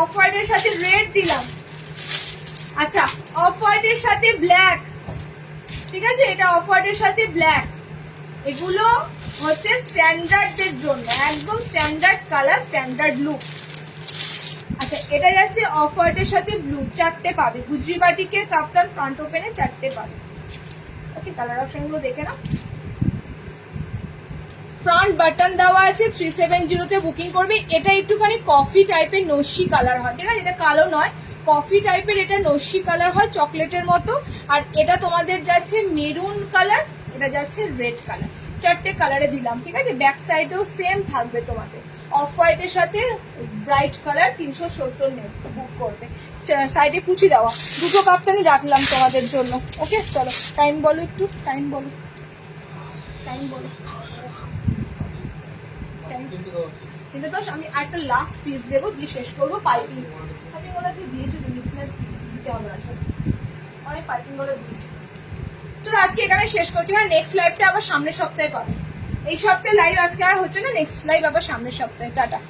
অফ হোয়াইটের সাথে রেড দিলাম। আচ্ছা, অফ হোয়াইটের সাথে ব্ল্যাক, ঠিক আছে? এটা অফ হোয়াইটের সাথে ব্ল্যাক, এগুলো হচ্ছে স্ট্যান্ডার্ডদের জন্য, একদম স্ট্যান্ডার্ড কালার, স্ট্যান্ডার্ড লুক। আচ্ছা, এটা যাচ্ছে অফ হোয়াইটের সাথে ব্লু, 4টে পাবে। গুজরি বাটিকের কাপ্তান ফ্রন্ট ওপেনে 4টে পাবে। ওকে, কালার অপশন গুলো দেখে নাও। ফ্রন্ট বাটন দেওয়া আছে, 370-তে বুকিং করবে। এটা একটুখানি কফি টাইপের নস্যি কালার হয়, ঠিক আছে? এটা কালো নয়, কফি টাইপের, এটা নস্যি কালার হয়, চকলেটের মতো। আর এটা তোমাদের যাচ্ছে মেরুন কালার, এটা যাচ্ছে রেড কালার, 4টে কালারে দিলাম, ঠিক আছে? ব্যাক সাইডেও সেম থাকবে তোমাদের, অফ হোয়াইটের সাথে ব্রাইট কালার, 370 নেট বুক করবে। সাইডে কুচি দেওয়া, দুটো কাপ্তানি রাখলাম তোমাদের জন্য। ওকে, চলো টাইম বলো, একটু টাইম বলো, টাইম বলো। কিন্তু তো আমি একটা লাস্ট পিস দেবো, দিয়ে শেষ করবো। পাইপিং আমি ওরা যে দিয়েছি, মিক্সনেস দিতে হবে, আছে অনেক পাইপিং করে দিয়েছি। চলো আজকে এখানে শেষ করছি, মানে নেক্সট লাইভটা আবার সামনের সপ্তাহে পাবে। এই সপ্তাহে লাইভ আজকে আর হচ্ছে না, নেক্সট লাইভ আবার সামনের সপ্তাহে। টাটা।